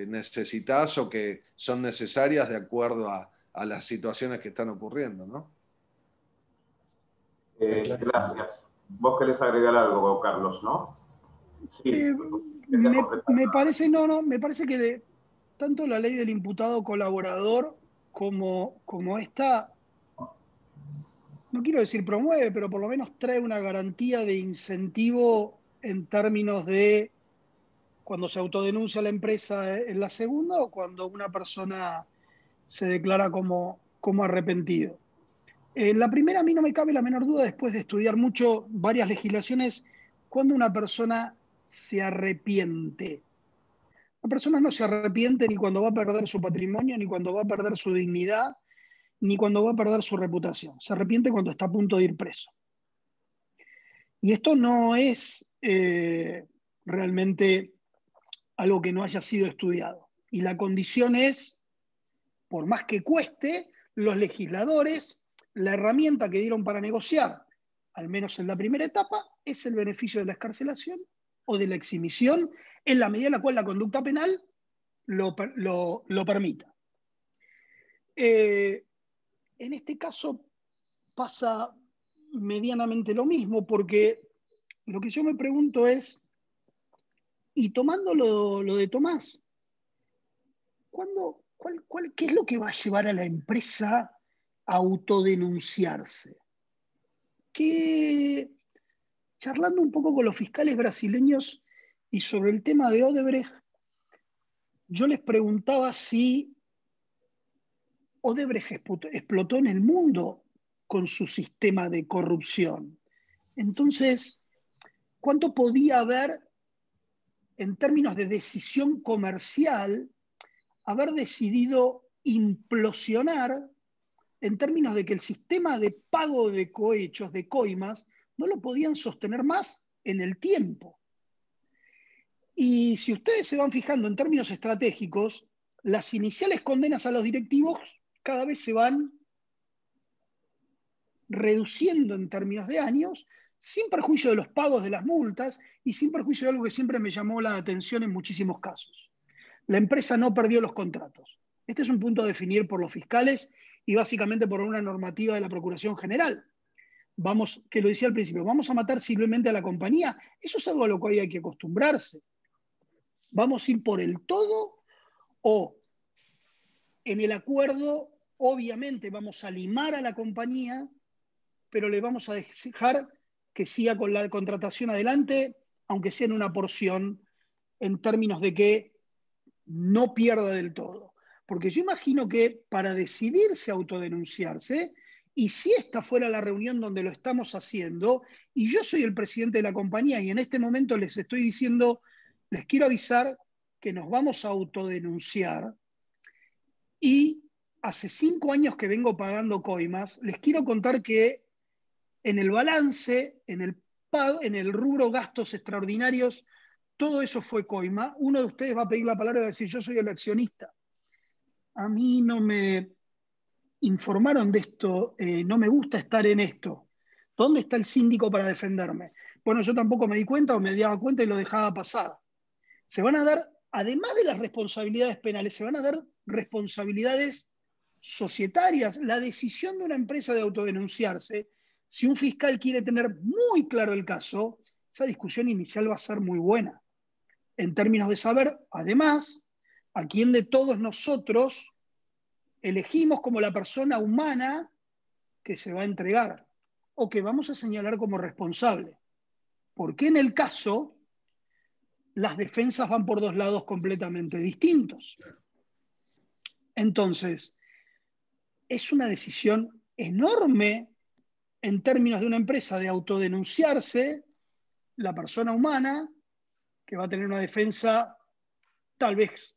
necesitas o que son necesarias de acuerdo a las situaciones que están ocurriendo, ¿no? Gracias. Vos querés agregar algo, Carlos, ¿no? Sí. Me parece que tanto la ley del imputado colaborador como esta, no quiero decir promueve, pero por lo menos trae una garantía de incentivo en términos de cuando se autodenuncia la empresa en la segunda o cuando una persona se declara como arrepentido. En la primera a mí no me cabe la menor duda, después de estudiar mucho varias legislaciones, cuando una persona se arrepiente. La persona no se arrepiente ni cuando va a perder su patrimonio, ni cuando va a perder su dignidad, ni cuando va a perder su reputación. Se arrepiente cuando está a punto de ir preso. Y esto no es realmente algo que no haya sido estudiado. Y la condición es, por más que cueste, los legisladores, la herramienta que dieron para negociar, al menos en la primera etapa, es el beneficio de la excarcelación o de la exhibición, en la medida en la cual la conducta penal lo permita. En este caso pasa medianamente lo mismo, porque lo que yo me pregunto es, Y tomando lo de Tomás, ¿qué es lo que va a llevar a la empresa a autodenunciarse? Que charlando un poco con los fiscales brasileños y sobre el tema de Odebrecht, yo les preguntaba si Odebrecht explotó en el mundo con su sistema de corrupción. Entonces, ¿cuánto podía haber en términos de decisión comercial haber decidido implosionar en términos de que el sistema de pago de cohechos, de coimas, no lo podían sostener más en el tiempo? Y si ustedes se van fijando en términos estratégicos, las iniciales condenas a los directivos cada vez se van reduciendo en términos de años, sin perjuicio de los pagos de las multas y sin perjuicio de algo que siempre me llamó la atención en muchísimos casos. La empresa no perdió los contratos. Este es un punto a definir por los fiscales y básicamente por una normativa de la Procuración General. Que lo decía al principio, ¿vamos a matar simplemente a la compañía? Eso es algo a lo cual hay que acostumbrarse. ¿Vamos a ir por el todo o en el acuerdo obviamente vamos a limar a la compañía, pero le vamos a dejar que siga con la contratación adelante, aunque sea en una porción, en términos de que no pierda del todo? Porque yo imagino que para decidirse a autodenunciarse, y si esta fuera la reunión donde lo estamos haciendo, y yo soy el presidente de la compañía, y en este momento les estoy diciendo, les quiero avisar que nos vamos a autodenunciar, y hace 5 años que vengo pagando coimas, les quiero contar que en el balance, en el rubro gastos extraordinarios, todo eso fue coima. Uno de ustedes va a pedir la palabra y va a decir, yo soy el accionista. A mí no me informaron de esto, no me gusta estar en esto. ¿Dónde está el síndico para defenderme? Bueno, yo tampoco me di cuenta o me daba cuenta y lo dejaba pasar. Se van a dar, además de las responsabilidades penales, se van a dar responsabilidades societarias. La decisión de una empresa de autodenunciarse, si un fiscal quiere tener muy claro el caso, esa discusión inicial va a ser muy buena, en términos de saber, además, a quién de todos nosotros elegimos como la persona humana que se va a entregar o que vamos a señalar como responsable. Porque en el caso, las defensas van por dos lados completamente distintos. Entonces, es una decisión enorme en términos de una empresa de autodenunciarse, la persona humana, que va a tener una defensa tal vez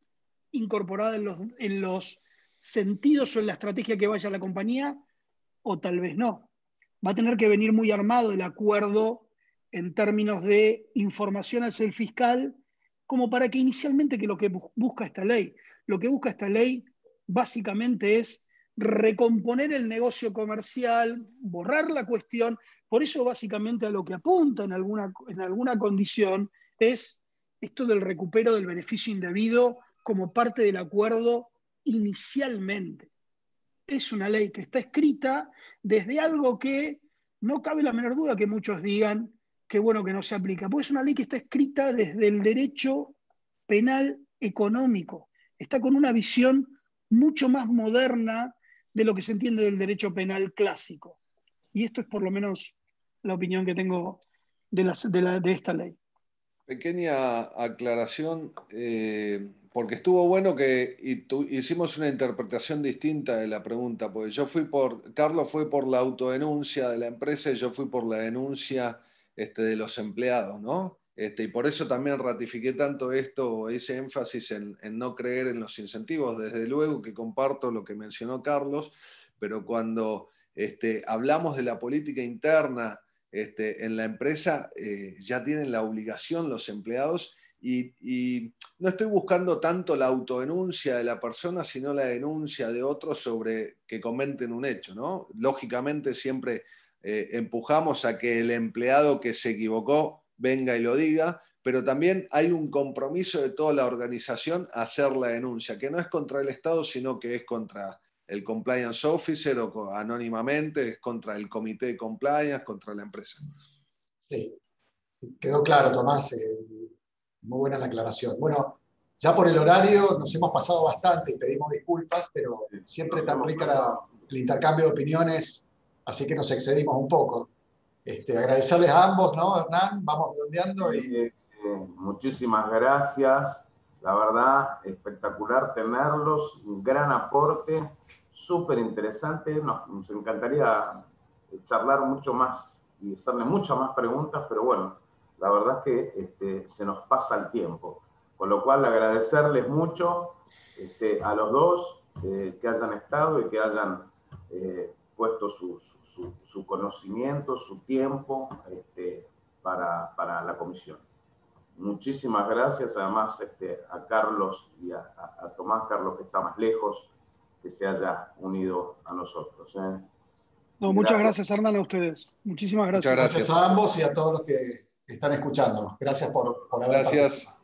incorporada en los sentidos o en la estrategia que vaya a la compañía, o tal vez no. Va a tener que venir muy armado el acuerdo en términos de información hacia el fiscal, como para que inicialmente, que lo que busca esta ley, lo que busca esta ley básicamente es recomponer el negocio comercial, borrar la cuestión. Por eso básicamente a lo que apunta en alguna condición es esto del recupero del beneficio indebido como parte del acuerdo inicialmente. Es una ley que está escrita desde algo que no cabe la menor duda que muchos digan que bueno que no se aplica, porque es una ley que está escrita desde el derecho penal económico. Está con una visión mucho más moderna de lo que se entiende del derecho penal clásico. Y esto es por lo menos la opinión que tengo de esta ley. Pequeña aclaración, porque estuvo bueno que hicimos una interpretación distinta de la pregunta, porque Carlos fue por la autodenuncia de la empresa y yo fui por la denuncia de los empleados, ¿no? Y por eso también ratifiqué tanto ese énfasis en no creer en los incentivos. Desde luego que comparto lo que mencionó Carlos, pero cuando hablamos de la política interna en la empresa, ya tienen la obligación los empleados y no estoy buscando tanto la autodenuncia de la persona, sino la denuncia de otros sobre que comenten un hecho, ¿no? Lógicamente siempre empujamos a que el empleado que se equivocó venga y lo diga, pero también hay un compromiso de toda la organización a hacer la denuncia, que no es contra el Estado, sino que es contra el compliance officer o anónimamente, es contra el comité de compliance, contra la empresa. Sí, quedó claro, Tomás. Muy buena la aclaración. Bueno, ya por el horario nos hemos pasado bastante y pedimos disculpas, pero siempre tan rica el intercambio de opiniones, así que nos excedimos un poco. Agradecerles a ambos, ¿no, Hernán? Vamos redondeando. Muchísimas gracias. La verdad, espectacular tenerlos. Un gran aporte, súper interesante. Nos encantaría charlar mucho más y hacerle muchas más preguntas, pero bueno, la verdad es que se nos pasa el tiempo. Con lo cual, agradecerles mucho a los dos que hayan estado y que hayan puesto su conocimiento, su tiempo para la comisión. Muchísimas gracias, además a Carlos y a Tomás, Carlos que está más lejos, que se haya unido a nosotros. No, muchas gracias, Hernán, a ustedes. Muchísimas gracias. Gracias a ambos y a todos los que están escuchando. Gracias por haber participado.